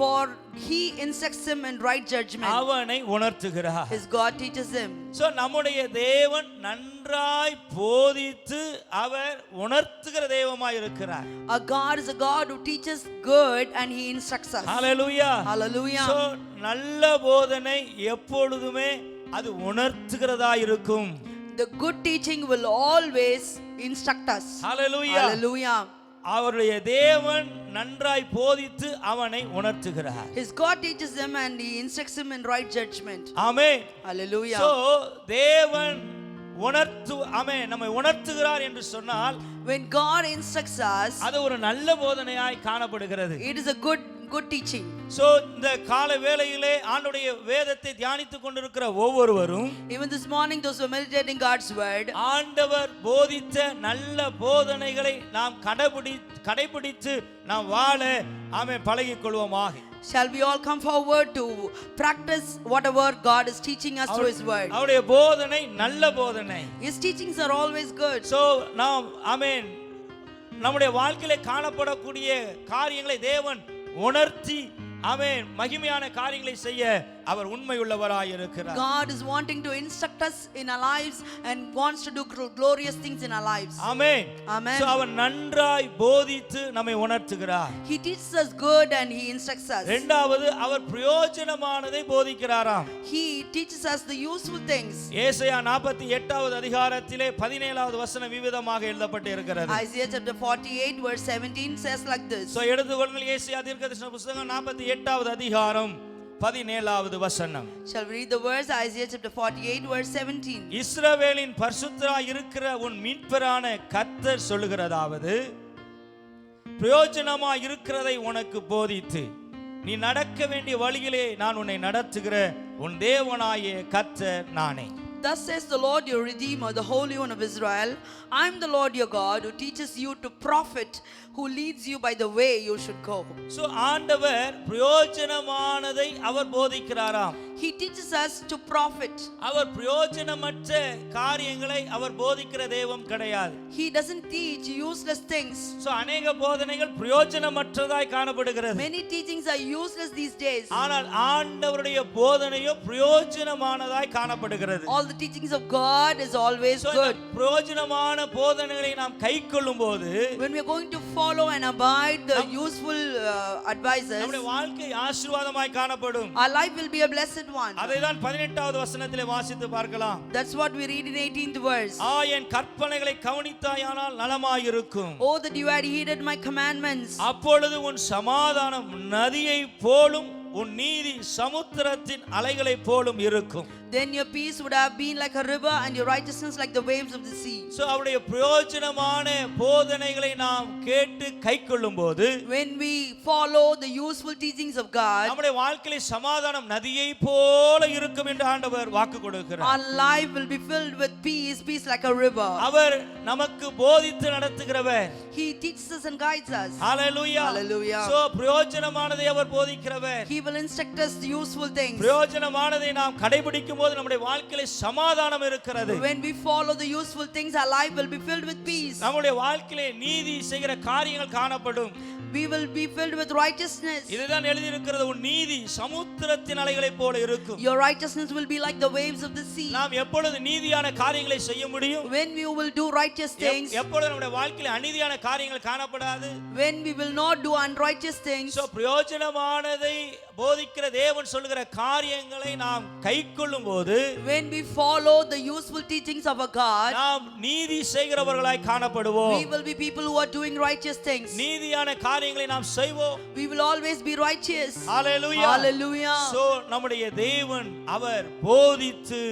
for he instructs him in right judgment. அவனை உணர்த்துகிறார். His God teaches him. So நம்முடைய தேவன் நன்றாய் போதித்து அவர் உணர்த்துகிற தேவமாய் இருக்கிறார். Our God is a God who teaches good and he instructs us. Hallelujah. Hallelujah. So நல்ல போதனை எப்பொழுதுமே அது உணர்த்துகிறதா இருக்கும். The good teaching will always instruct us. Hallelujah. Hallelujah. அவருடைய தேவன் நன்றாய் போதித்து அவனை உணர்த்துகிறார். His God teaches him and he instructs him in right judgment. Amen. Hallelujah. So தேவன் நம்மை உணர்த்துகிறார் என்று சொன்னால், when God instructs us, அது ஒரு நல்ல போதனையாய் காணப்படுகிறது. it is a good teaching. So இந்த கால வேளையிலே ஆண்டவருடைய வேதத்தை தியானித்துக் கொண்டிருக்கிற ஒவ்வொருவரும், even this morning those who are meditating God's word, ஆண்டவர் போதித்த நல்ல போதனைகளை நாம் கடைபிடித்து நாம் வாழ பழகிக் கொள்வோமாக. shall we all come forward to practice whatever God is teaching us through his word. அவருடைய போதனை நல்ல போதனை. His teachings are always good. So நாம் நம்முடைய வாழ்க்கையிலே காணப்படக்கூடிய காரியங்களை தேவன் உணர்த்தி ஆமென் மகிமையான காரியங்களை செய்ய அவர் உண்மையுள்ளவராய் இருக்கிறார். God is wanting to instruct us in our lives and wants to do glorious things in our lives. Amen. Amen. So அவர் நன்றாய் போதித்து நம்மை உணர்த்துகிறார். He teaches us good and he instructs us. இரண்டாவது அவர் பிரயோஜனமானதை போதிக்கிறாராம். He teaches us the useful things. ஏசாயா 48வது அதிகாரத்திலே 17வது வசனம் விவிதமாக எழுதப்பட்டு இருக்கிறது. Isaiah chapter 48 verse 17 says like this. So எடுத்துக்கொள்ளுங்கள் ஏசாயா தீர்க்கதரிசன புத்தகம் 48வது அதிகாரம் 17வது வசனம். Shall we read the verse? Isaiah chapter 48 verse 17. இஸ்ரவேலின் பரிசுத்தராய் இருக்கிற உன் மீட்பரான கர்த்தர் சொல்லுகிறதாவது, பிரயோஜனமாய் இருக்கிறதை உனக்கு போதித்து நீ நடக்க வேண்டிய வழியிலே நான் உன்னை நடத்துகிற உன் தேவனாகிய கர்த்தர் நானே. Thus says the Lord your Redeemer, the Holy One of Israel, I am the Lord your God who teaches you to profit, who leads you by the way you should go. So ஆண்டவர் பிரயோஜனமானதை அவர் போதிக்கிறாராம். He teaches us to profit. அவர் பிரயோஜனமற்ற காரியங்களை அவர் போதிக்கிற தெய்வம் கிடையாது. He doesn't teach useless things. So அநேக போதனைகள் பிரயோஜனமற்றதாய் காணப்படுகிறது. Many teachings are useless these days. ஆனால் ஆண்டவருடைய போதனையோ பிரயோஜனமானதாய் காணப்படுகிறது. All the teachings of God is always good. பிரயோஜனமான போதனைகளை நாம் கைக்கொள்ளும்போது, When we are going to follow and abide the useful advices, நம்முடைய வாழ்க்கை ஆசீர்வாதமாய் காணப்படும். our life will be a blessed one. அதைதான் 18வது வசனத்திலே வாசித்து பார்க்கலாம். That's what we read in 18th verse. என் கற்பனைகளை கவனித்தாயானால் நலமாயிருக்கும். Oh, that you had heeded my commandments. அப்பொழுது உன் சமாதானம் நதியை போலும் உன் நீதி சமுத்திரத்தின் அலைகளை போலும் இருக்கும். Then your peace would have been like a river and your righteousness like the waves of the sea. So அவருடைய பிரயோஜனமான போதனைகளை நாம் கேட்டு கைக்கொள்ளும்போது, When we follow the useful teachings of God, நம்முடைய வாழ்க்கையிலே சமாதானம் நதியை போல இருக்கும் என்று ஆண்டவர் வாக்கு கொடுக்கிறார். our life will be filled with peace, peace like a river. அவர் நமக்கு போதித்து நடத்துகிறவர். He teaches us and guides us. Hallelujah. Hallelujah. So பிரயோஜனமானதை our போதிக்கிறவர். He will instruct us the useful things. பிரயோஜனமானதை நாம் கடைபிடிக்கும் போது நம்முடைய வாழ்க்கையிலே சமாதானம் இருக்கிறது. When we follow the useful things, our life will be filled with peace. நம்முடைய வாழ்க்கையிலே நீதி செய்கிற காரியங்கள் காணப்படும். We will be filled with righteousness. இதுதான் எழுதி இருக்கிறது, உன் நீதி சமுத்திரத்தின் அலைகளை போல இருக்கும். Your righteousness will be like the waves of the sea. நாம் எப்பொழுது நீதியான காரியங்களை செய்ய முடியும்? When we will do righteous things. எப்பொழுது நம்முடைய வாழ்க்கையிலே அநீதியான காரியங்கள் காணப்படாது? When we will not do unrighteous things. So பிரயோஜனமானதை போதிக்கிற தேவன் சொல்லுகிற காரியங்களை நாம் கைக்கொள்ளும் போது, when we follow the useful teachings of a God, நாம் நீதி செய்கிறவர்களாய் காணப்படுவோம். we will be people who are doing righteous things. நீதியான காரியங்களை நாம் செய்வோம். We will always be righteous. Hallelujah. Hallelujah. So நம்முடைய தேவன் அவர் போதித்து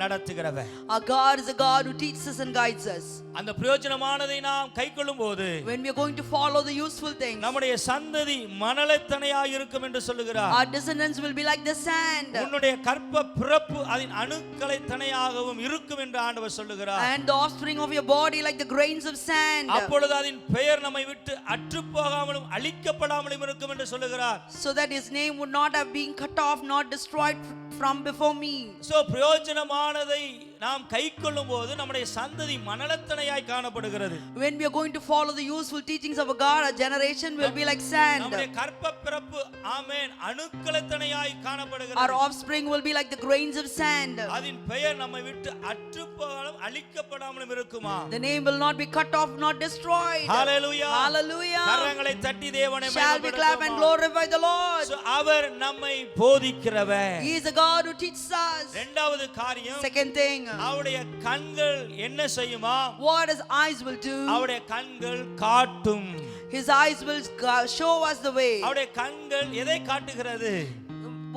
நடத்துகிறவர். Our God is a God who teaches us and guides us. அந்த பிரயோஜனமானதை நாம் கைக்கொள்ளும் போது, when we are going to follow the useful things, நம்முடைய சந்ததி மணலைத்தனையாய் இருக்கும் என்று சொல்லுகிறார். our descendants will be like the sand. உன்னுடைய கற்ப பிறப்பு அதன் அணுக்களை தனையாகவும் இருக்கும் என்று ஆண்டவர் சொல்லுகிறார். and the offspring of your body like the grains of sand. அப்பொழுது அதன் பெயர் நம்மை விட்டு அற்றுப்போகாமலும் அழிக்கப்படாமலும் இருக்கும் என்று சொல்லுகிறார். so that his name would not have been cut off, not destroyed from before me. so பிரயோஜனமானதை நாம் கைக்கொள்ளும் போது நம்முடைய சந்ததி மணலத்தனையாய் காணப்படுகிறது. when we are going to follow the useful teachings of a God, our generation will be like sand. நம்முடைய கற்ப பிறப்பு ஆமென் அணுக்களத்தனையாய் காணப்படுகிறது. our offspring will be like the grains of sand. அதன் பெயர் நம்மை விட்டு அற்றுப்போகாமலும் அழிக்கப்படாமலும் இருக்குமா? the name will not be cut off, not destroyed. Hallelujah. Hallelujah. கரங்களை தட்டி தேவனை shall we clap and glorify the Lord. so அவர் நம்மை போதிக்கிறவர். he is a God who teaches us. இரண்டாவது காரியம், second thing, அவருடைய கண்கள் என்ன செய்யுமா? what his eyes will do. அவருடைய கண்கள் காட்டும். his eyes will show us the way. அவருடைய கண்கள் எதை காட்டுகிறது?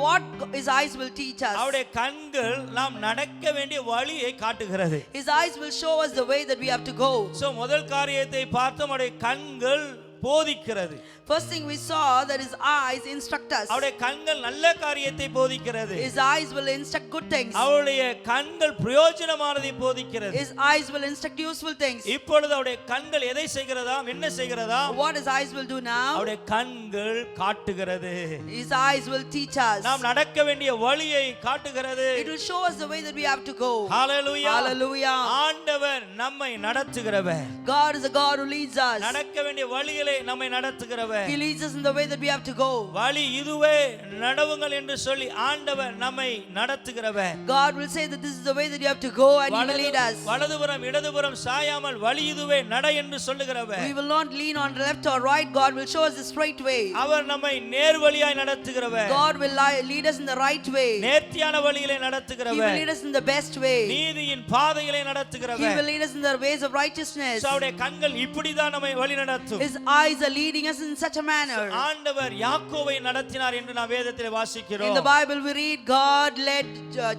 what his eyes will teach us. அவருடைய கண்கள் நாம் நடக்க வேண்டிய வழியை காட்டுகிறது. his eyes will show us the way that we have to go. so முதல் காரியத்தை பார்த்தோம், அவருடைய கண்கள் போதிக்கிறது. First thing we saw that his eyes instruct us. அவருடைய கண்கள் நல்ல காரியத்தை போதிக்கிறது. His eyes will instruct good things. அவருடைய கண்கள் பிரயோஜனமானதை போதிக்கிறது. His eyes will instruct useful things. இப்பொழுது அவருடைய கண்கள் எதை செய்கிறதாம், என்ன செய்கிறதாம்? What his eyes will do now? அவருடைய கண்கள் காட்டுகிறது. His eyes will teach us. நாம் நடக்க வேண்டிய வழியை காட்டுகிறது. It will show us the way that we have to go. Hallelujah. Hallelujah. ஆண்டவர் நம்மை நடத்துகிறவர். God is a God who leads us. நடக்க வேண்டிய வழியிலே நம்மை நடத்துகிறவர். He leads us in the way that we have to go. வழி இதுவே நடவுங்கள் என்று சொல்லி ஆண்டவர் நம்மை நடத்துகிறவர். God will say that this is the way that you have to go and he will lead us. வலதுபுறம் இடதுபுறம் சாயாமல் வழி இதுவே நட என்று சொல்லுகிறவர். We will not lean on left or right. God will show us the straight way. அவர் நம்மை நேர் வழியாய் நடத்துகிறவர். God will lead us in the right way. நேர்த்தியான வழியிலே He will நடத்துகிறவர். lead us in the best way. நீதியின் பாதையிலே He நடத்துகிறவர். will lead us in the ways of righteousness. அவருடைய கண்கள் இப்படிதான் நம்மை வழி நடத்தும். His eyes are leading us in such a manner. ஆண்டவர் யாக்கோபை நடத்தினார் என்று நாம் வேதத்திலே In வாசிக்கிறோம். the Bible we read God led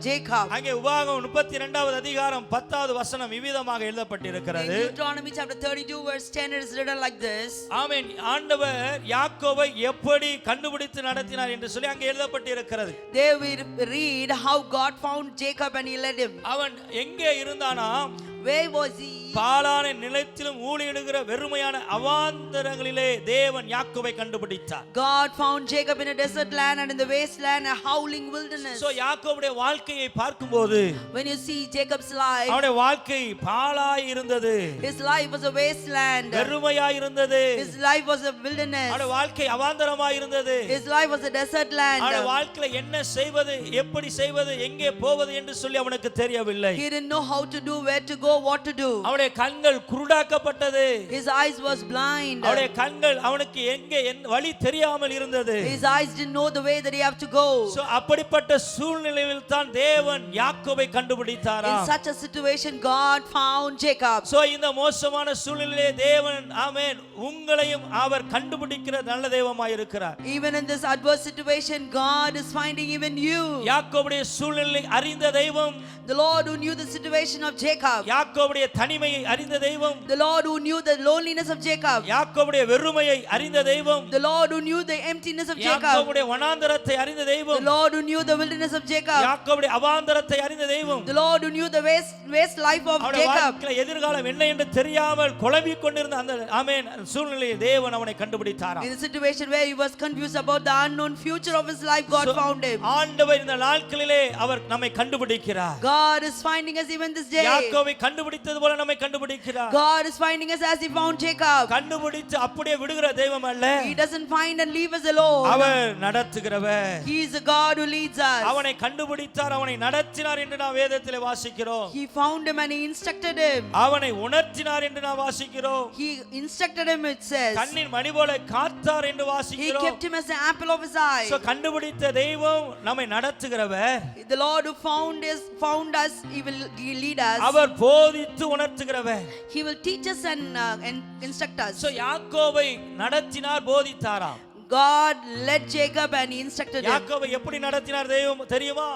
Jacob. அங்கே உபாகமம் 32வது அதிகாரம் 10வது வசனம் இவ்விதமாக In எழுதப்பட்டிருக்கிறது. Deuteronomy chapter 32 verse 10 it is written like this. ஆமென். ஆண்டவர் யாக்கோபை எப்படி கண்டுபிடித்து நடத்தினார் என்று சொல்லி அங்கே எழுதப்பட்டிருக்கிறது. There we read how God found Jacob and he led him. அவன் எங்கே இருந்தானாம்? Where was he? பாலான நிலத்திலும் ஊழியிடுகிற வெறுமையான அவாந்தரங்களிலே தேவன் யாக்கோபை கண்டுபிடித்தார். God found Jacob in a desert land and in the wasteland, a howling wilderness. So யாக்கோபுடைய வாழ்க்கையை பார்க்கும்போது When you see Jacob's life, அவனுடைய வாழ்க்கை பாலாய் இருந்தது. his life was a wasteland. வெறுமையாய் இருந்தது. His life was a wilderness. அவனுடைய வாழ்க்கை அவாந்தரமாய் இருந்தது. His life was a desert land. அவனுடைய வாழ்க்கையில என்ன செய்வது, எப்படி செய்வது, எங்கே போவது என்று சொல்லி அவனுக்கு தெரியவில்லை. He didn't know how to do, where to go, what to do. அவனுடைய கண்கள் குருடாக்கப்பட்டது. His eyes was blind. அவனுடைய கண்கள் அவனுக்கு எங்கே வழி தெரியாமல் இருந்தது. His eyes didn't know the way that he have to go. So அப்படிப்பட்ட சூழ்நிலையில் தான் தேவன் யாக்கோபை கண்டுபிடித்தாராம். In such a situation God found Jacob. So இந்த மோசமான சூழ்நிலையிலே தேவன் ஆமென் உங்களையும் அவர் கண்டுபிடிக்கிற நல்ல தெய்வமாய் இருக்கிறார். Even in this adverse situation God is finding even you. யாக்கோபுடைய சூழ்நிலையை அறிந்த தெய்வம், The Lord who knew the situation of Jacob. யாக்கோபுடைய தனிமையை அறிந்த தெய்வம், The Lord who knew the loneliness of Jacob. யாக்கோபுடைய வெறுமையை அறிந்த தெய்வம், The Lord who knew the emptiness of Jacob. யாக்கோபுடைய வனாந்தரத்தை அறிந்த The தெய்வம், Lord who knew the wilderness of Jacob. யாக்கோபுடைய அவாந்தரத்தை அறிந்த தெய்வம், The Lord who knew the waste life of அவனுடைய Jacob. வாழ்க்கையில எதிர்காலம் என்ன என்று தெரியாமல் குழம்பிக் கொண்டிருந்த அந்த ஆமென் சூழ்நிலையை தேவன் அவனை கண்டுபிடித்தாராம். In a situation where he was confused about the unknown future of his life, God found him. ஆண்டவர் இந்த நாட்களிலே அவர் நம்மை கண்டுபிடிக்கிறார். God is finding us even this day. யாக்கோபை கண்டுபிடித்தது போல நம்மை கண்டுபிடிக்கிறார். God is finding us as he found Jacob. கண்டுபிடித்து அப்படியே விடுகிற தெய்வம் அல்ல. He doesn't find and leave us alone. அவர் நடத்துகிறவர். He is a God who leads us. அவனை கண்டுபிடித்தார், அவனை நடத்தினார் என்று நாம் வேதத்திலே வாசிக்கிறோம். He found him and he instructed him. அவனை உணர்த்தினார் என்று நாம் வாசிக்கிறோம். He instructed him, it says. கண்ணின் மணி போல காத்தார் என்று He வாசிக்கிறோம். kept him as the apple of his eye. So கண்டுபிடித்த தெய்வம் நம்மை நடத்துகிறவர். The Lord who found us, he will lead us. அவர் போதித்து உணர்த்துகிறவர். He will teach us and instruct us. So யாக்கோபை நடத்தினார், போதித்தாராம். God led Jacob and he instructed him. யாக்கோபை எப்படி நடத்தினார் தெய்வம் தெரியுமா?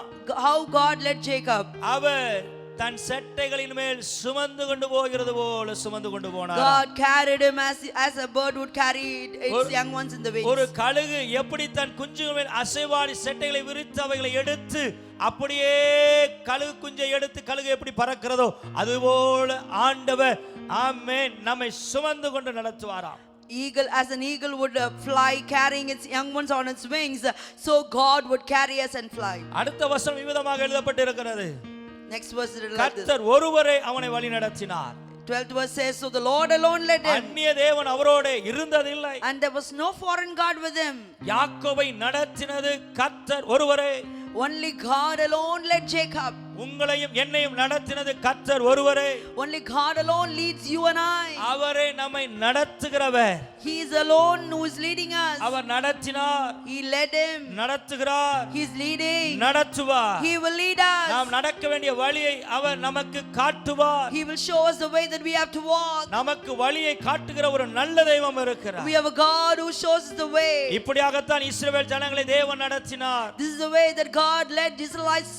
How God led Jacob. அவர் தன் சட்டைகளின் மேல் சுமந்து கொண்டு போகிறது போல சுமந்து கொண்டு போனார். God carried him as a bird would carry its young ones in the wings. ஒரு கழுகு எப்படி தன் குஞ்சுகள் மேல் அசைவாடி சட்டைகளை விரித்து அவைகளை எடுத்து அப்படியே கழுகு குஞ்சை எடுத்து கழுகு எப்படி பறக்கிறதோ அதுபோல ஆண்டவர் ஆமென் நம்மை சுமந்து கொண்டு நடத்துவாராம். As an eagle would fly carrying its young ones on its wings, so God would carry us and fly. அடுத்த வசனம் விதமாக எழுதப்பட்டிருக்கிறது. Next verse is like this. கர்த்தர் ஒருவரே அவனை வழி நடத்தினார். 12th verse says, so the Lord alone led him, அந்நிய தேவன் அவரோடு இருந்ததில்லை. and there was no foreign god with him. யாக்கோபை நடத்தினது கர்த்தர் ஒருவரே. Only God alone led Jacob. உங்களையும் என்னையும் நடத்தினது கர்த்தர் ஒருவரே. Only God alone leads you and I. அவரே நம்மை நடத்துகிறவர். He is alone who is leading us. அவர் நடத்தினார், He led him. நடத்துகிறார், He is leading. நடத்துவார். He will lead us. நாம் நடக்க வேண்டிய வழியை அவர் நமக்கு காட்டுவார். He will show us the way that we have to walk. நமக்கு வழியை காட்டுகிற ஒரு நல்ல தெய்வம் இருக்கிறார். We have a God who shows us the way. இப்படியாகத்தான் இஸ்ரவேல் ஜனங்களை தேவன் நடத்தினார். This is the way that God led Israelites.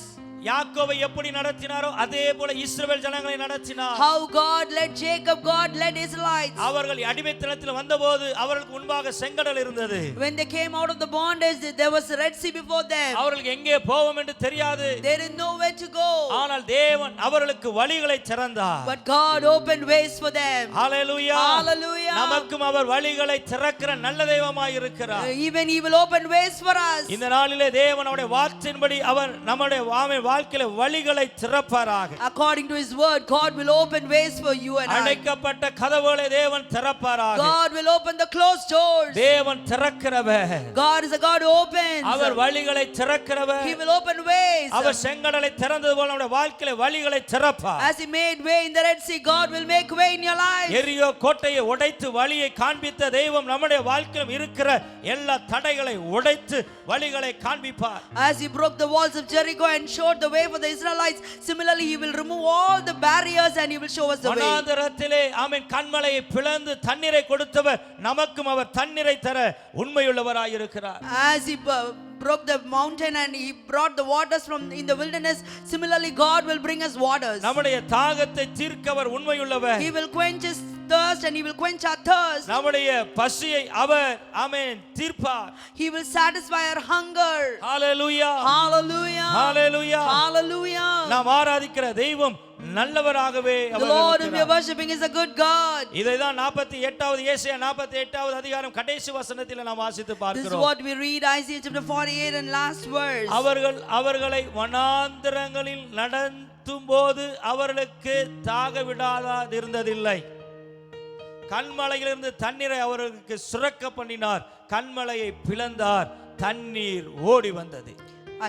யாக்கோபை எப்படி நடத்தினாரோ அதே போல இஸ்ரவேல் ஜனங்களை நடத்தினார். How God led Jacob, God led Israelites. அவர்கள் அடிமைத்தனத்தில் வந்தபோது அவர்களுக்கு முன்பாக செங்கடல் இருந்தது. When they came out of the bondage, there was a Red Sea before them. அவர்களுக்கு எங்கே போவோம் என்று தெரியாது. They didn't know where to go. ஆனால் தேவன் அவர்களுக்கு வழிகளை திறந்தார். But God opened ways for them. Hallelujah. Hallelujah. நமக்கும் அவர் வழிகளை திறக்கிற நல்ல தெய்வமாய் இருக்கிறார். Even He will open ways for us. இந்த நாளிலே தேவன் அவருடைய வார்த்தையின்படி அவர் நம்முடைய வாழ்க்கையில வழிகளை திறப்பாராக. According to His word, God will open ways for you and I. அடைக்கப்பட்ட கதவுகளை தேவன் திறப்பாராக. God will open the closed doors. தேவன் திறக்கிறவர். God is a God who opens. அவர் வழிகளை திறக்கிறவர். He will open ways. அவர் செங்கடலை திறந்தது போல நம்முடைய வாழ்க்கையில வழிகளை திறப்பார். As He made way in the Red Sea, God will make way in your life. எரியோ கோட்டையை உடைத்து வழியை காண்பித்த தெய்வம் நம்முடைய வாழ்க்கையிலும் இருக்கிற எல்லா தடைகளை உடைத்து வழிகளை காண்பிப்பார். As He broke the walls of Jericho and showed the way for the Israelites, similarly He will remove all the barriers and He will show us the way. வனாந்தரத்திலே ஆமென் கன்மலையை பிளந்து தண்ணீரை கொடுத்தவர் நமக்கும் அவர் தண்ணீரை தர உண்மையுள்ளவராய் இருக்கிறார். As He broke the mountain and He brought the waters from in the wilderness, similarly God will bring us waters. நம்முடைய தாகத்தை தீர்க்க அவர் உண்மையுள்ளவர். He will quench us thirst and He will quench our thirst. நம்முடைய பசியை அவர் ஆமென் தீர்ப்பார். He will satisfy our hunger. Hallelujah. Hallelujah. Hallelujah. Hallelujah. நாம் ஆராதிக்கிற தெய்வம் நல்லவராகவே The our Lord whom we are இருக்கிறார். worshiping is a good God. இதைதான் 48வது ஏசாயா 48வது அதிகாரம் கடைசி வசனத்தில் நாம் வாசித்து This is பார்க்கிறோம். what we read Isaiah chapter 48 and last verse. அவர்களை வனாந்தரங்களில் நடத்தும் போது அவர்களுக்கு தாக விடாதிருந்ததில்லை. கன்மலையிலிருந்து தண்ணீரை அவர்களுக்கு சுரக்க பண்ணினார். கன்மலையை பிளந்தார், தண்ணீர் ஓடி வந்தது.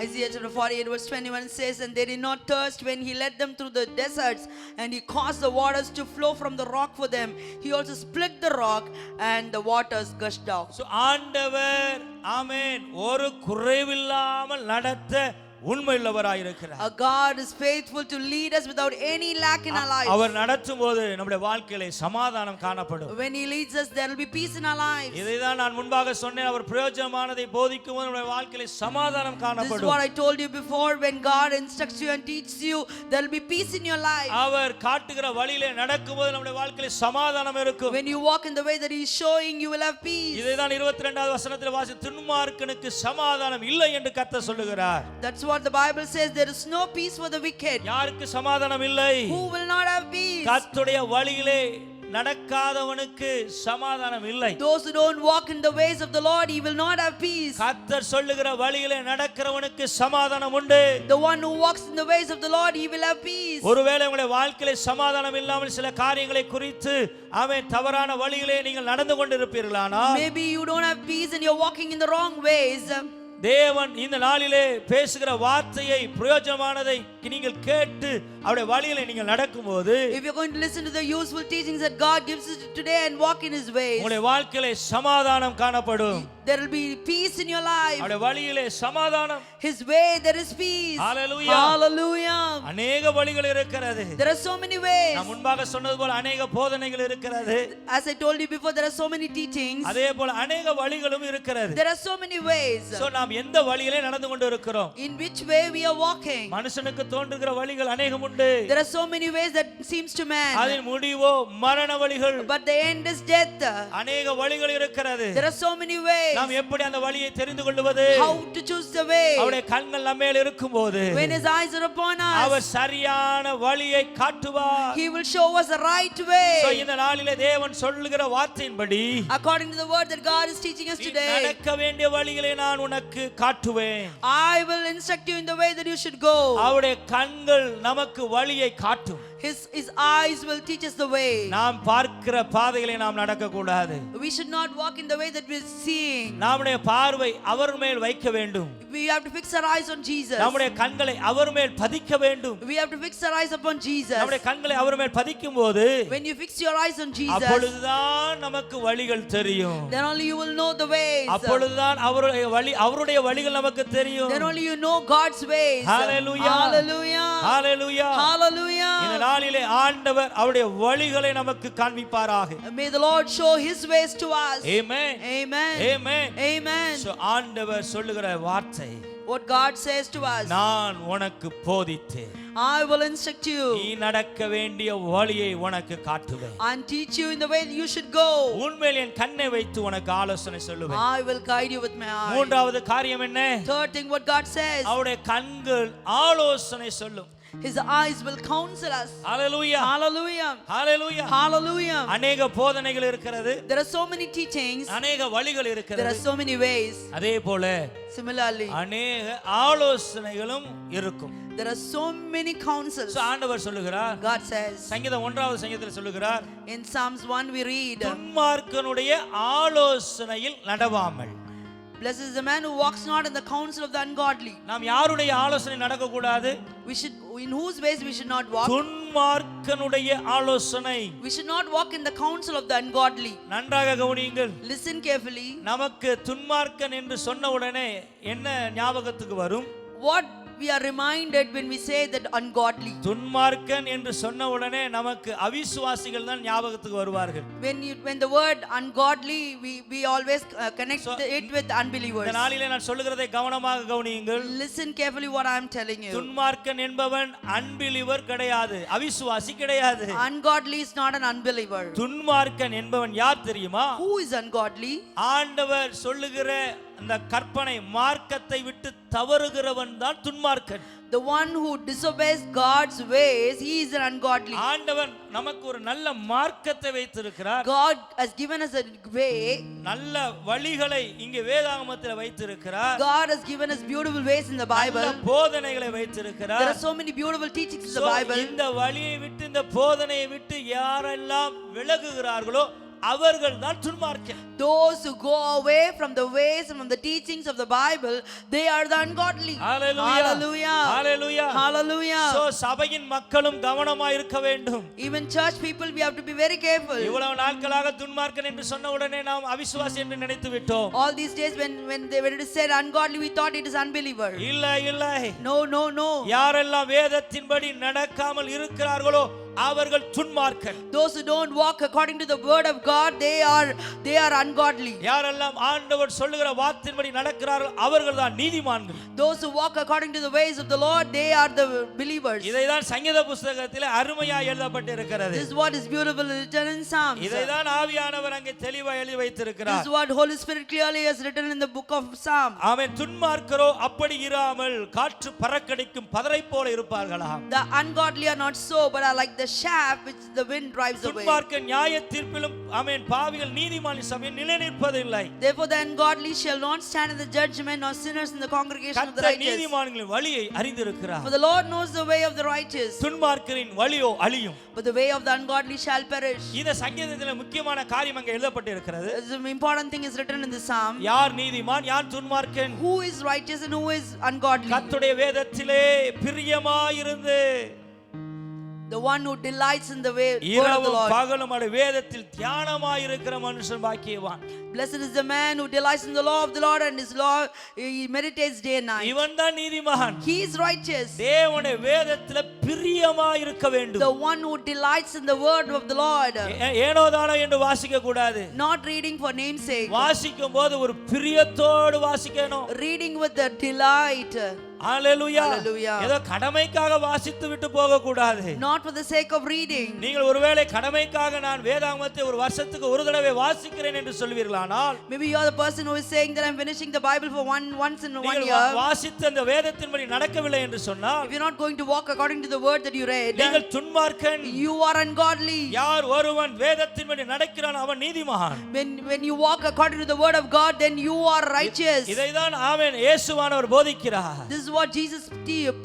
Isaiah chapter 48 verse 21 says, and they did not thirst when He led them through the deserts, and He caused the waters to flow from the rock for them. He also split the rock and the waters gushed out. So ஆண்டவர் ஆமென் ஒரு குறைவில்லாமல் நடத்த உண்மையுள்ளவராய் இருக்கிறார். A God is faithful to lead us without any lack in our lives. அவர் நடத்தும்போது நம்முடைய வாழ்க்கையிலே சமாதானம் காணப்படும். When He leads us, there will be peace in our lives. இதைதான் நான் முன்பாக சொன்னேன். அவர் பிரயோஜனமானதை போதிக்கும்போது நம்முடைய வாழ்க்கையிலே சமாதானம் This is காணப்படும். what I told you before. When God instructs you and teaches you, there will be peace in your life. அவர் காட்டுகிற வழியிலே நடக்கும்போது நம்முடைய வாழ்க்கையிலே சமாதானம் இருக்கும். When you walk in the way that He is showing, you will have peace. இதைதான் 22வது வசனத்தில் வாசி துன்மார்க்கனுக்கு சமாதானம் இல்லை என்று கர்த்தர் சொல்லுகிறார். That's what the Bible says. There is no peace for the wicked. யாருக்கு சமாதானம் இல்லை? Who will not have peace? கர்த்தருடைய வழியிலே நடக்காதவனுக்கு சமாதானம் இல்லை. Those who don't walk in the ways of the Lord, he will not have peace. கர்த்தர் சொல்லுகிற வழியிலே நடக்கிறவனுக்கு சமாதானம் உண்டு. The one who walks in the ways of the Lord, he will have peace. ஒருவேளை உங்களுடைய வாழ்க்கையிலே சமாதானம் இல்லாமல் சில காரியங்களை குறித்து அவன் தவறான வழியிலே நீங்கள் நடந்து கொண்டிருப்பீர்களானால், Maybe you don't have peace and you're walking in the wrong ways. தேவன் இந்த நாளிலே பேசுகிற வார்த்தையை பிரயோஜனமானதை நீங்கள் கேட்டு அவருடைய வழியிலே நீங்கள் நடக்கும்போது, If you're going to listen to the useful teachings that God gives us today and walk in His ways, உங்களுடைய வாழ்க்கையிலே சமாதானம் காணப்படும். there will be peace in your life. அவருடைய வழியிலே சமாதானம். His way, there is peace. Hallelujah. Hallelujah. அநேக வழிகள் இருக்கிறது. There are so many ways. நான் முன்பாக சொன்னது போல அநேக போதனைகள் இருக்கிறது. As I told you before, there are so many teachings. அதே போல அநேக வழிகளும் இருக்கிறது. There are so many ways. So நாம் எந்த வழியிலே நடந்து கொண்டு இருக்கிறோம்? In which way we are walking? மனுஷனுக்கு தோன்றுகிற வழிகள் அநேகம் உண்டு. There are so many ways that seems to man. அதின் முடிவோ மரண வழிகள். But the end is death. அநேக வழிகள் இருக்கிறது. There are so many ways. நாம் எப்படி அந்த வழியை தெரிந்து கொள்வது? How to choose the way? அவருடைய கண்கள் நம்ம மேல் இருக்கும்போது, When His eyes are upon our us, சரியான வழியை காட்டுவார். He will show us the right way. So இந்த நாளிலே தேவன் சொல்லுகிற வார்த்தையின்படி, According to the word that God is teaching us today, நடக்க வேண்டிய வழிகளை நான் உனக்கு காட்டுவேன். I will instruct you in the way that you should go. அவருடைய கண்கள் நமக்கு வழியை காட்டும். His eyes will teach us the way. நாம் பார்க்கிற பாதையிலே நாம் நடக்க கூடாது. We should not walk in the way that we're seeing. நம்முடைய பார்வை அவர் மேல் வைக்க வேண்டும். We have to fix our eyes on Jesus. நம்முடைய கண்களை அவர் மேல் பதிக்க வேண்டும். We have to fix our eyes upon Jesus. நம்முடைய கண்களை அவர் மேல் பதிக்கும்போது, When you fix your eyes on Jesus, அப்பொழுதுதான் நமக்கு வழிகள் தெரியும். then only you will know the ways. அப்பொழுதுதான் அவருடைய வழிகள் நமக்கு தெரியும். Then only you know God's ways. Hallelujah. Hallelujah. Hallelujah. Hallelujah. இந்த நாளிலே ஆண்டவர் அவருடைய வழிகளை நமக்கு காண்பிப்பாராக. May the Lord show His ways to us. Amen. Amen. Amen. Amen. So ஆண்டவர் சொல்லுகிற வார்த்தை, வார்த்தை, What God says to us, நான் உனக்கு போதித்து I will instruct you நீ நடக்க வேண்டிய வழியை உனக்கு காட்டுவேன். and teach you in the way that you should go. உன்மேல் என் கண்ணை வைத்து உனக்கு ஆலோசனை சொல்லுவேன். I will guide you with my eye. மூன்றாவது காரியம் என்ன? Third thing, what God says, அவருடைய கண்கள் ஆலோசனை சொல்லும். His eyes will counsel us. Hallelujah, Hallelujah. Hallelujah. Hallelujah. அநேக போதனைகள் இருக்கிறது, There are so many teachings. அநேக வழிகள் There இருக்கிறது. are so many ways. அதே போல Similarly, அநேக ஆலோசனைகளும் இருக்கும். there are so many counsels. So, ஆண்டவர் சொல்லுகிறார், God says, சங்கீதம் 1வது சங்கீதத்தில் சொல்லுகிறார், in Psalms 1 we read, துன்மார்க்கனுடைய ஆலோசனையில் நடவாமல். blessed is the man who walks not in the counsel of the ungodly. நாம் யாருடைய ஆலோசனை நடக்க கூடாது? We should, in whose ways we should not walk? துன்மார்க்கனுடைய ஆலோசனை. We should not walk in the counsel of the ungodly. நன்றாக கவனியுங்கள். Listen carefully. நமக்கு துன்மார்க்கன் என்று சொன்ன உடனே என்ன ஞாபகத்துக்கு வரும்? What we are reminded when we say that ungodly. துன்மார்க்கன் என்று சொன்ன உடனே நமக்கு அவிசுவாசிகள் தான் ஞாபகத்துக்கு வருவார்கள். When the word ungodly, we always connect it with unbelievers. இந்த நாளிலே நான் சொல்லுகிறதை கவனமாக கவனியுங்கள். Listen carefully what I am telling you. துன்மார்க்கன் என்பவன் அன்பிலிவர் கிடையாது, அவிசுவாசி கிடையாது. Ungodly is not an unbeliever. துன்மார்க்கன் என்பவன் யார் தெரியுமா? Who is ungodly? ஆண்டவர் சொல்லுகிற அந்த கற்பனை மார்க்கத்தை விட்டு தவறுகிறவன் தான் துன்மார்க்கன். The one who disobeys God's ways, he is an ungodly. ஆண்டவன் நமக்கு ஒரு நல்ல மார்க்கத்தை வைத்திருக்கிறார். God has given us a way. நல்ல வழிகளை இங்கே வேதாகமத்தில் வைத்திருக்கிறார். God has given us beautiful ways in the Bible. நல்ல போதனைகளை There வைத்திருக்கிறார். are so many beautiful teachings in the So, Bible. இந்த வழியை விட்டு இந்த போதனையை விட்டு யாரெல்லாம் விலகுகிறார்களோ அவர்கள் தான் துன்மார்க்கன். Those who go away from the ways and from the teachings of the Bible, they are the ungodly. Hallelujah. Hallelujah. Hallelujah. Hallelujah. So, சபையின் மக்களும் கவனமாக இருக்க வேண்டும். Even church people, we have to be very careful. இவ்வளவு நாட்களாக துன்மார்க்கன் என்று சொன்ன உடனே நாம் அவிசுவாசி என்று நினைத்து விட்டோம். All these days when it is said ungodly, we thought it is unbeliever. இல்லை. No. யாரெல்லாம் வேதத்தின்படி நடக்காமல் இருக்கிறார்களோ அவர்கள் துன்மார்க்கன். Those who don't walk according to the word of God, they are ungodly. யாரெல்லாம் ஆண்டவர் சொல்லுகிற வார்த்தையின்படி நடக்கிறார்கள் அவர்கள் தான் நீதிமான்கள். Those who walk according to the ways of the Lord, they are the believers. இதைதான் சங்கீத புத்தகத்திலே அருமையாக எழுதப்பட்டிருக்கிறது. This is what is beautiful written in Psalms. இதைதான் ஆவியானவர் அங்கே தெளிவாக எழுதி This வைத்திருக்கிறார். is what Holy Spirit clearly has written in the book of Psalms. ஆமென். துன்மார்க்கரோ அப்படி இராமல் காற்று பறக்கடிக்கும் பதரை போல இருப்பார்களாம். The ungodly are not so, but are like the chaff which the wind drives away. துன்மார்க்கன் நியாய தீர்ப்பிலும் ஆமென் பாவிகள் நீதிமானின் சபையில் நிலைநிற்பதில்லை. Therefore the ungodly shall not stand in the judgment, nor sinners in the congregation of the கர்த்தர் righteous. நீதிமான்களின் வழியை அறிந்திருக்கிறார். For the Lord knows the way of the righteous, துன்மார்க்கரின் வழியோ அழியும். but the way of the ungodly shall perish. இந்த சங்கீதத்திலே முக்கியமான காரியம் அங்கே எழுதப்பட்டிருக்கிறது. The important thing is written in the psalm. யார் நீதிமான் யார் துன்மார்க்கன்? Who is righteous and who is ungodly? கர்த்தருடைய வேதத்திலே பிரியமாயிருந்து The one who delights in the way word of the இரவும் Lord. பகலும் அவருடைய வேதத்தில் தியானமாயிருக்கிற மனுஷன் பாக்கியவான். Blessed is the man who delights in the law of the Lord, and his law he meditates day and night. இவன் தான் நீதிமான். He is righteous. தேவனுடைய வேதத்திலே பிரியமாயிருக்க வேண்டும். The one who delights in the word of the Lord. ஏனோதானோ என்று வாசிக்க கூடாது. Not reading for name's sake. வாசிக்கும் போது ஒரு பிரியத்தோடு வாசிக்கணும். Reading with the delight. Hallelujah. Hallelujah. ஏதோ கடமைக்காக வாசித்து விட்டு போக கூடாது. Not for the sake of reading. நீங்கள் ஒருவேளை கடமைக்காக நான் வேதாகமத்தை ஒரு வருஷத்துக்கு ஒரு தடவை வாசிக்கிறேன் என்று சொல்வீர்களானால், Maybe you are the person who is saying that I am finishing the Bible for once in 1 நீங்கள் year. வாசித்த அந்த வேதத்தின்படி நடக்கவில்லை என்று சொன்னால், If you are not going to walk according to the word that you read, நீங்கள் துன்மார்க்கன். you are ungodly. யார் ஒருவன் வேதத்தின்படி நடக்கிறான் அவன் நீதிமான். When you walk according to the word of God, then you are righteous. இதைதான் ஆமென் இயேசுவானவர் போதிக்கிறார். This is what Jesus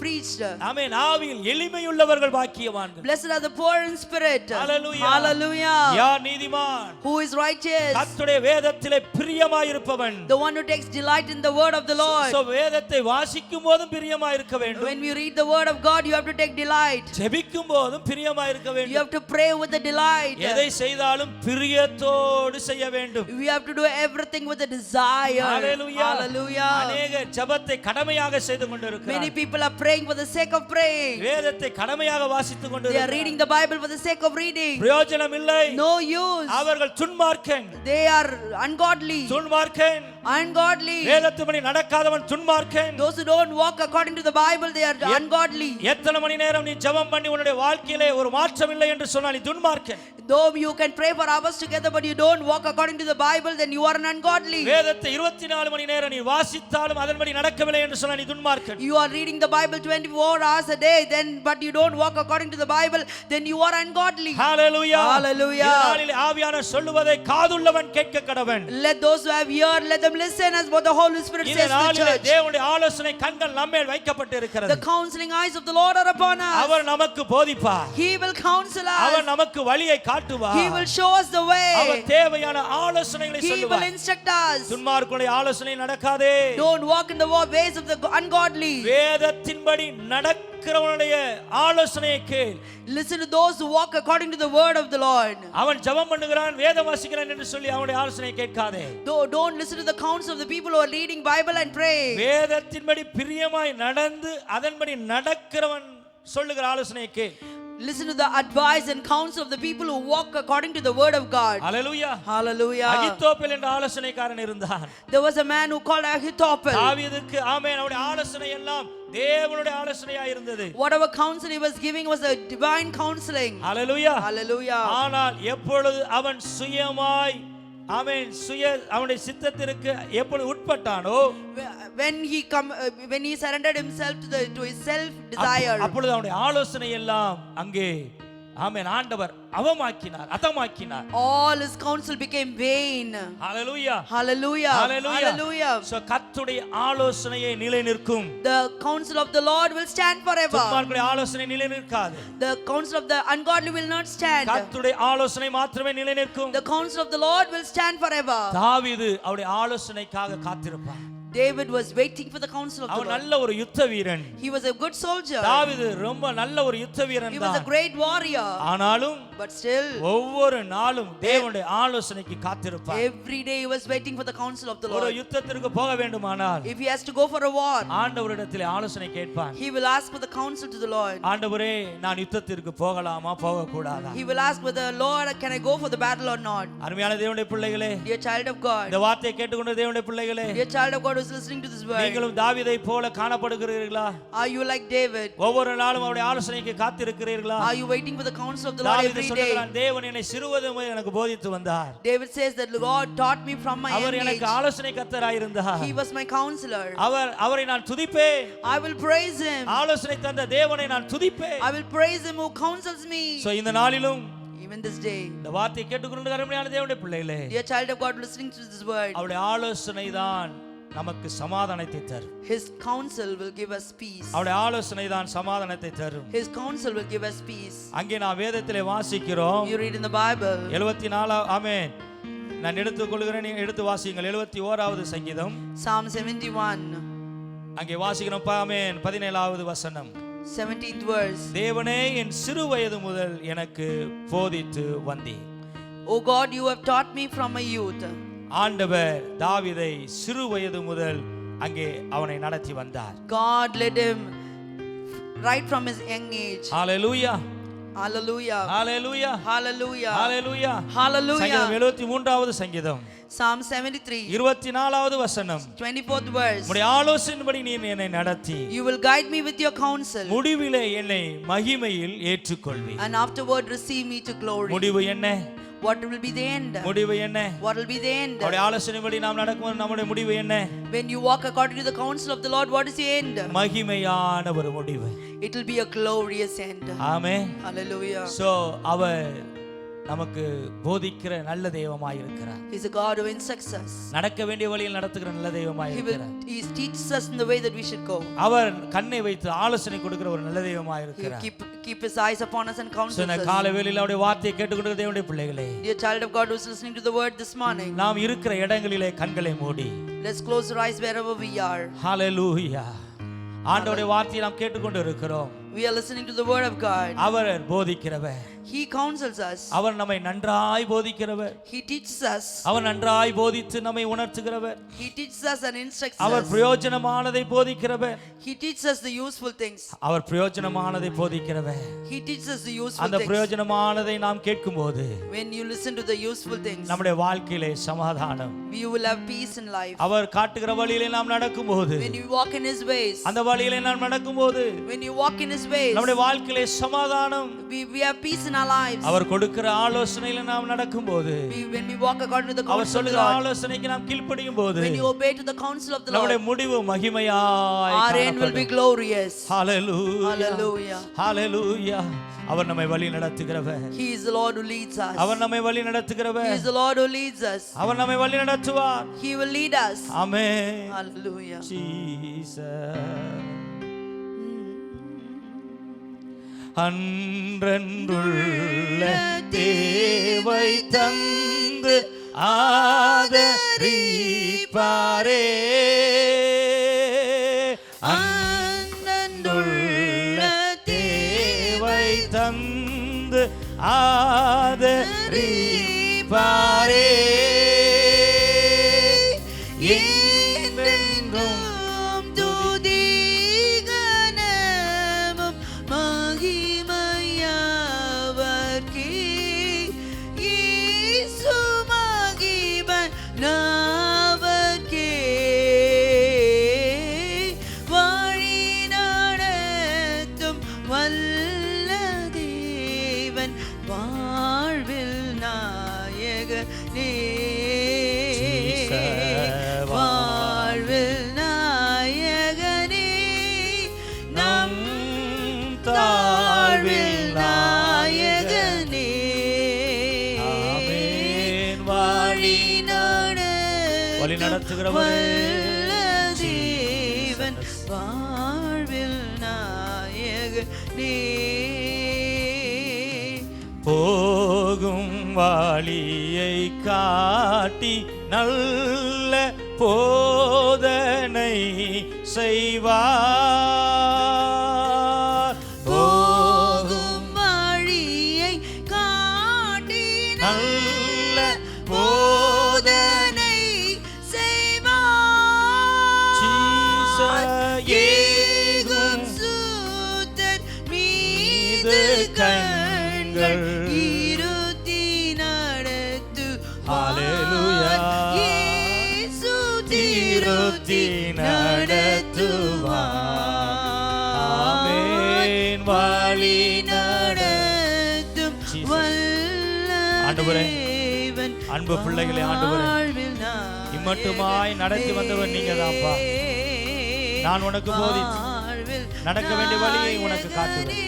preached. ஆமென். ஆவியில் எளிமையுள்ளவர்கள் பாக்கியவான்கள். Blessed are the poor in spirit. Hallelujah. Hallelujah. யார் நீதிமான்? Who is righteous? கர்த்தருடைய வேதத்திலே பிரியமாயிருப்பவன். The one who takes delight in the word of the Lord. So வேதத்தை வாசிக்கும் போதும் பிரியமாயிருக்க வேண்டும். When we read the word of God, you have to take delight. ஜெபிக்கும் போதும் பிரியமாயிருக்க You வேண்டும். have to pray with the delight. எதை செய்தாலும் பிரியத்தோடு செய்ய வேண்டும். We have to do everything with a desire. Hallelujah. Hallelujah. அநேக ஜெபத்தை கடமையாக செய்து Many கொண்டிருக்கிறார்கள். people are praying for the sake of praying. வேதத்தை கடமையாக வாசித்துக் They are கொண்டிருக்கிறார்கள். reading the Bible for the sake of reading. பிரயோஜனம் இல்லை. No use. அவர்கள் துன்மார்க்கன். They are ungodly. துன்மார்க்கன். ungodly. வேதத்தின்படி நடக்காதவன் துன்மார்க்கன். Those who don't walk according to the Bible, they are ungodly. எத்தனை மணி நேரம் நீ ஜெபம் பண்ணி உன்னுடைய வாழ்க்கையிலே ஒரு மாற்றம் இல்லை என்று சொன்னால் நீ துன்மார்க்கன். Though you can pray for hours together, but you don't walk according to the Bible, then you are an ungodly. வேதத்தை 24 மணி நேரம் நீ வாசித்தாலும் அதன்படி நடக்கவில்லை என்று சொன்னால் நீ துன்மார்க்கன். You are reading the Bible 24 hours a day, but you don't walk according to the Bible, then you are ungodly. Hallelujah. Hallelujah. இந்த நாளிலே ஆவியானவர் சொல்லுவதை காதுள்ளவன் கேட்க கடவன். Let those who have ear, let them listen as what the Holy Spirit இந்த says to the நாளிலே church. தேவனுடைய ஆலோசனை கண்கள் நம்மேல் வைக்கப்பட்டு இருக்கிறது. The counseling eyes of the Lord are upon us. அவர் நமக்கு போதிப்பார். He will counsel us. அவர் நமக்கு வழியை காட்டுவார். He will show us the way. அவர் தேவையான ஆலோசனைகளை He will சொல்லுவார். instruct us. துன்மார்க்கனுடைய ஆலோசனை நடக்காதே. Don't walk in the ways of the ungodly. வேதத்தின்படி நடக்கிறவனுடைய ஆலோசனையை கேள். Listen to those who walk according to the word of the Lord. அவன் ஜெபம் பண்ணுகிறான் வேதம் வாசிக்கிறான் என்று சொல்லி அவனுடைய ஆலோசனையை கேட்காதே. Don't listen to the counsel of the people who are reading Bible and pray. வேதத்தின்படி பிரியமாய் நடந்து அதன்படி நடக்கிறவன் சொல்லுகிற ஆலோசனையை கேள். Listen to the advice and counsel of the people who walk according to the word of God. Hallelujah. Hallelujah. Ahithophel என்ற ஆலோசனைக்காரன் இருந்தான். There was a man who called Ahithophel. தாவீதுக்கு ஆமென் அவருடைய ஆலோசனை எல்லாம் தேவனுடைய ஆலோசனையா இருந்தது. Whatever counsel he was giving was a divine counseling. Hallelujah. Hallelujah. ஆனால் எப்பொழுது அவன் சுயமாய் ஆமென் அவனுடைய சித்தத்திற்கு எப்பொழுது உட்பட்டானோ when he surrendered himself to his self desire, அப்பொழுது அவனுடைய ஆலோசனை எல்லாம் அங்கே ஆமென் ஆண்டவர் அதமாக்கினார். all his counsel became vain. Hallelujah. Hallelujah. Hallelujah. So கர்த்தருடைய ஆலோசனையே நிலை நிற்கும். The counsel of the Lord will stand forever. துன்மார்க்கனுடைய ஆலோசனை நிலை நிற்காது. The counsel of the ungodly will not stand. கர்த்தருடைய ஆலோசனை மாத்திரமே நிலை நிற்கும். The counsel of the Lord will stand forever. தாவீது அவருடைய ஆலோசனைக்காக காத்திருப்பான். David was waiting for the counsel of the அவன் Lord. நல்ல ஒரு யுத்த வீரன். He was a good soldier. தாவீது ரொம்ப நல்ல ஒரு யுத்த வீரன் He was a great warrior. ஆனாலும் But still, ஒவ்வொரு நாளும் தேவனுடைய ஆலோசனைக்கு காத்திருப்பான். every day he was waiting for the counsel of the ஒரு Lord. யுத்தத்திற்கு போக வேண்டுமானால் If he has to go for a war, ஆண்டவரிடத்தில் ஆலோசனை கேட்பான். he will ask for the counsel to the Lord. ஆண்டவரே நான் யுத்தத்திற்கு போகலாமா போக கூடாதா? He will ask whether, Lord, can I go for the battle or not? அருமையான தேவனுடைய பிள்ளைகளே, Dear child of God, இந்த வார்த்தையை கேட்டுக்கொண்ட தேவனுடைய பிள்ளைகளே, dear child of God who is listening to this word, நீங்களும் தாவீதை போல காணப்படுகிறீர்களா? are you like David? ஒவ்வொரு நாளும் அவருடைய ஆலோசனைக்கு காத்திருக்கிறீர்களா? Are you waiting for the counsel of the Lord தாவீது every day? சொல்கிறான், தேவன் என்னை சிறுவயது முதல் எனக்கு போதித்து வந்தார். David says that God taught me from my our young எனக்கு age. ஆலோசனை கர்த்தராய் இருந்தார். He was my counselor. அவரை நான் துதிப்பேன். I will praise him. ஆலோசனை தந்த தேவனை நான் துதிப்பேன். I will praise him who counsels me. So இந்த நாளிலும் Even this day, இந்த வார்த்தையை கேட்டுக்கொண்டு அருமையான தேவனுடைய பிள்ளைகளே, dear child of God listening to this word, அவருடைய ஆலோசனை தான் நமக்கு சமாதானத்தை தரும். his counsel will give us peace. அவருடைய ஆலோசனை தான் சமாதானத்தை தரும். His counsel will give us peace. அங்கே நான் வேதத்திலே வாசிக்கிறோம். You read in the Bible. 74 ஆமென். நான் எடுத்துக்கொள்கிறேன், நீங்க எடுத்து வாசியுங்கள். 71வது சங்கீதம் Psalm 71. அங்கே வாசிக்கிறோம். ஆமென். 17வது வசனம். 17th verse. தேவனே என் சிறு வயது முதல் எனக்கு போதித்து வந்தீர். O God, you have taught me from my youth. ஆண்டவர் தாவீதை சிறு வயது முதல் அங்கே அவனை நடத்தி வந்தார். God led him right from his young age. Hallelujah. Hallelujah. Hallelujah. Hallelujah. Hallelujah. Hallelujah. சங்கீதம் 73வது சங்கீதம் Psalm 73. 24வது வசனம். 24th verse. உம்முடைய ஆலோசனையின்படி நீர் என்னை நடத்தி You will guide me with your counsel, முடிவிலே என்னை மகிமையில் ஏற்றுக்கொள்வீர். and afterward receive me to glory. முடிவு என்ன? What will be the end? முடிவு என்ன? What will be the end? அவருடைய ஆலோசனையின்படி நாம் நடக்கும்போது நம்முடைய முடிவு என்ன? When you walk according to the counsel of the Lord, what is the end? மகிமையான ஒரு முடிவு. It will be a glorious end. ஆமென். Hallelujah. சோ அவர் நமக்கு போதிக்கிற நல்ல தெய்வமாய் இருக்கிறார். He's a God who instructs us. நடக்க வேண்டிய வழியில் நடத்துகிற நல்ல தெய்வமாய் இருக்கிறார். He teaches us in the way that we should go. அவர் கண்ணை வைத்து ஆலோசனை கொடுக்கிற ஒரு நல்ல தெய்வமாய் இருக்கிறார். Keep his eyes upon us and counsel இந்த us. காலை வேளையில அவருடைய வார்த்தையை கேட்டுக்கொண்டிருக்கிற தேவனுடைய பிள்ளைகளே, Dear child of God who is listening to the word this morning, நாம் இருக்கிற இடங்களிலே கண்களை மூடி let's close our eyes wherever we are. ஹalleluya. ஆண்டவருடைய வார்த்தையை நாம் கேட்டுக்கொண்டு இருக்கிறோம். We are listening to the word of God. Our போதிக்கிறவர். He counsels us. அவர் நம்மை நன்றாய் போதிக்கிறவர். He teaches us. அவர் நன்றாய் போதித்து நம்மை உணர்த்துகிறவர். He teaches us and instructs our us. பிரயோஜனமானதை போதிக்கிறவர். He teaches us the useful things. Our பிரயோஜனமானதை போதிக்கிறவர். He teaches us the useful அந்த things. பிரயோஜனமானதை நாம் கேட்கும்போது When you listen to the useful things, நம்முடைய வாழ்க்கையிலே சமாதானம். you will have peace in life. அவர் காட்டுகிற வழியிலே நாம் நடக்கும்போது, When you walk in His ways, அந்த வழியிலே நாம் நடக்கும்போது when you walk in His ways, நம்முடைய வாழ்க்கையிலே சமாதானம். we have peace in our lives. அவர் கொடுக்கிற ஆலோசனையில நாம் நடக்கும்போது, When we walk according to the our counsel of the சொல்லுகிற Lord, ஆலோசனைக்கு நாம் கீழ்ப்படியும் போது, when you obey to the counsel of the Lord, நம்முடைய முடிவு மகிமையாய் our end will be காணப்படும். glorious. ஹalleluya, Hallelujah. ஹalleluya. அவர் நம்மை வழி நடத்துகிறவர். He is the Lord who leads us. அவர் நம்மை வழி He நடத்துகிறவர். is the Lord who leads us. அவர் நம்மை வழி நடத்துவார். He will lead us. ஆமென். Hallelujah. ஜீசஸ். அன்றன்றுள்ள தேவை தந்து ஆதரிப்பாரே. அன்றன்றுள்ள தேவை தந்து ஆதரிப்பாரே. என்றென்றும் வழி நடத்துகிறவரே. தேவன் வாழ்வில் நாயகனே. போகும் வழியை காட்டி நல்ல போதனை செய்வார். போகும் வழியை காட்டி நல்ல போதனை செய்வார். ஏகும் சூதர் மீது கண்கள் இருத்தி நடத்துவார். ஹalleluya. இயேசு திருத்தி நடத்துவார். ஆமென். வழி நடத்தும் வல்ல ஆண்டவரே, தேவன் அன்பு பிள்ளைகளே, ஆண்டவரே, வாழ்வில் நாயகனே. இம்மட்டுமாய் நடத்தி வந்தவர் நீங்க தான்ப்பா. நான் உனக்கு போதித்து நடக்க வேண்டிய வழியை உனக்கு காட்டுவேன்.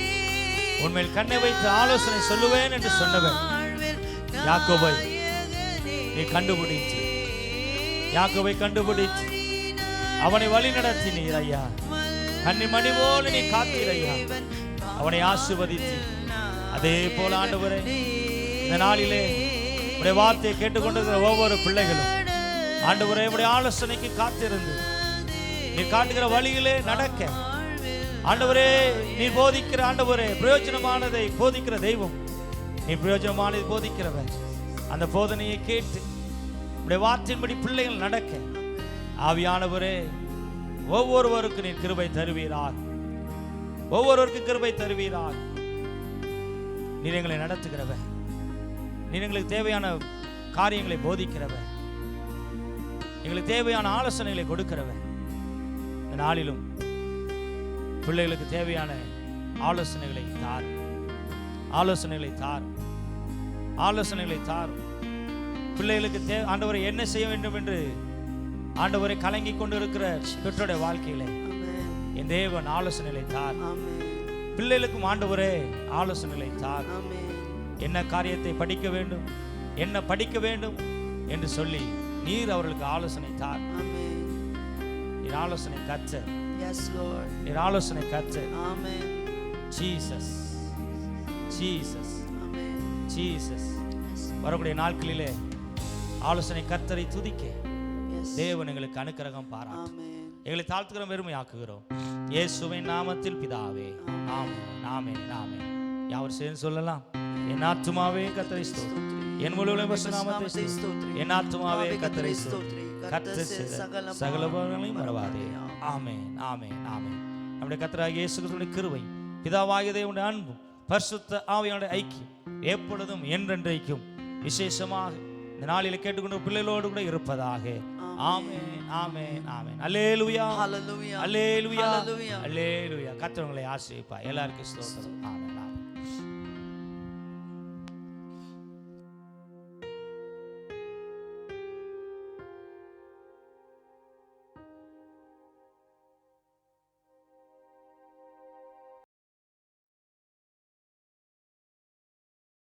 உன்மேல் கண்ணை வைத்து ஆலோசனை சொல்லுவேன் என்று சொன்னவர் யாக்கோபை நீ கண்டுபிடிச்சு, யாக்கோபை கண்டுபிடிச்சு அவனை வழி நடத்தினீர் ஐயா. கன்னிமணி போல நீ காத்தீர் ஐயா. அவனை ஆசீர்வதித்து அதே போல ஆண்டவரே, இந்த நாளிலே உடைய வார்த்தையை கேட்டுக்கொண்டிருக்கிற ஒவ்வொரு பிள்ளைகளும் ஆண்டவரே உடைய ஆலோசனைக்கு காத்திருந்து நீ காட்டுகிற வழியிலே நடக்க, ஆண்டவரே நீ போதிக்கிற, ஆண்டவரே பிரயோஜனமானதை போதிக்கிற தெய்வம், நீ பிரயோஜனமானதை போதிக்கிறவர். அந்த போதனையை கேட்டு உடைய வார்த்தையின்படி பிள்ளைகள் நடக்க ஆவியானவரே ஒவ்வொருவருக்கு நீ கிருபை தருவீராக. ஒவ்வொருவருக்கும் கிருபை தருவீராக. நீர் எங்களை நடத்துகிறவர். நீர் எங்களுக்கு தேவையான காரியங்களை போதிக்கிறவர். எங்களுக்கு தேவையான ஆலோசனைகளை கொடுக்கிறவர். இந்த நாளிலும் பிள்ளைகளுக்கு தேவையான ஆலோசனைகளை தார். ஆலோசனைகளை தார். ஆலோசனைகளை தார். பிள்ளைகளுக்கு ஆண்டவரை என்ன செய்ய வேண்டும் என்று ஆண்டவரை கலங்கி கொண்டு இருக்கிற பெற்றோருடைய வாழ்க்கையில என் தேவன் ஆலோசனைகளை தார். பிள்ளைகளுக்கும் ஆண்டவரே ஆலோசனைகளை தார். என்ன காரியத்தை படிக்க வேண்டும், என்ன படிக்க வேண்டும் என்று சொல்லி நீர் அவர்களுக்கு ஆலோசனை தார். நீர் ஆலோசனை கர்த்தர். நீர் ஆலோசனை கர்த்தர். Jesus, Jesus, Jesus. வரக்கூடிய நாட்களிலே ஆலோசனை கர்த்தரை துதிக்க தேவன் எங்களுக்கு அனுக்கிரகம் பாராட்டு. எங்களை தாழ்த்துக்கிறோம், வெறுமையாக்குகிறோம் இயேசுவின் நாமத்தில் பிதாவே. ஆமென், ஆமென், ஆமென். யாவர் சேர்ந்து சொல்லலாம். என் ஆத்துமாவே கர்த்தரை ஸ்தோத்திரி, என் முழு நாமத்தை ஸ்தோத்திரி, என் ஆத்துமாவே கர்த்தரை ஸ்தோத்திரி, கர்த்தர் செய்த சகல உபகாரங்களையும் மறவாதே. ஆமென், ஆமென், ஆமென். நம்முடைய கர்த்தராகிய இயேசு கிறிஸ்துவின் கிருபை, பிதாவாகிய தேவனுடைய அன்பும் பரிசுத்த ஆவியானுடைய ஐக்கியம் எப்பொழுதும் என்றென்றைக்கும் விசேஷமாக இந்த நாளில் கேட்டுக்கொண்ட பிள்ளைகளோடு கூட இருப்பதாக. ஆமென், ஆமென், ஆமென். அல்லேலூயா, ஹalleluya, அல்லேலூயா, ஹalleluya. அல்லேலூயா. கர்த்தர் உங்களை ஆசீர்வதிப்பார். எல்லாருக்கும் ஸ்தோத்திரம். ஆமென், ஆமென்.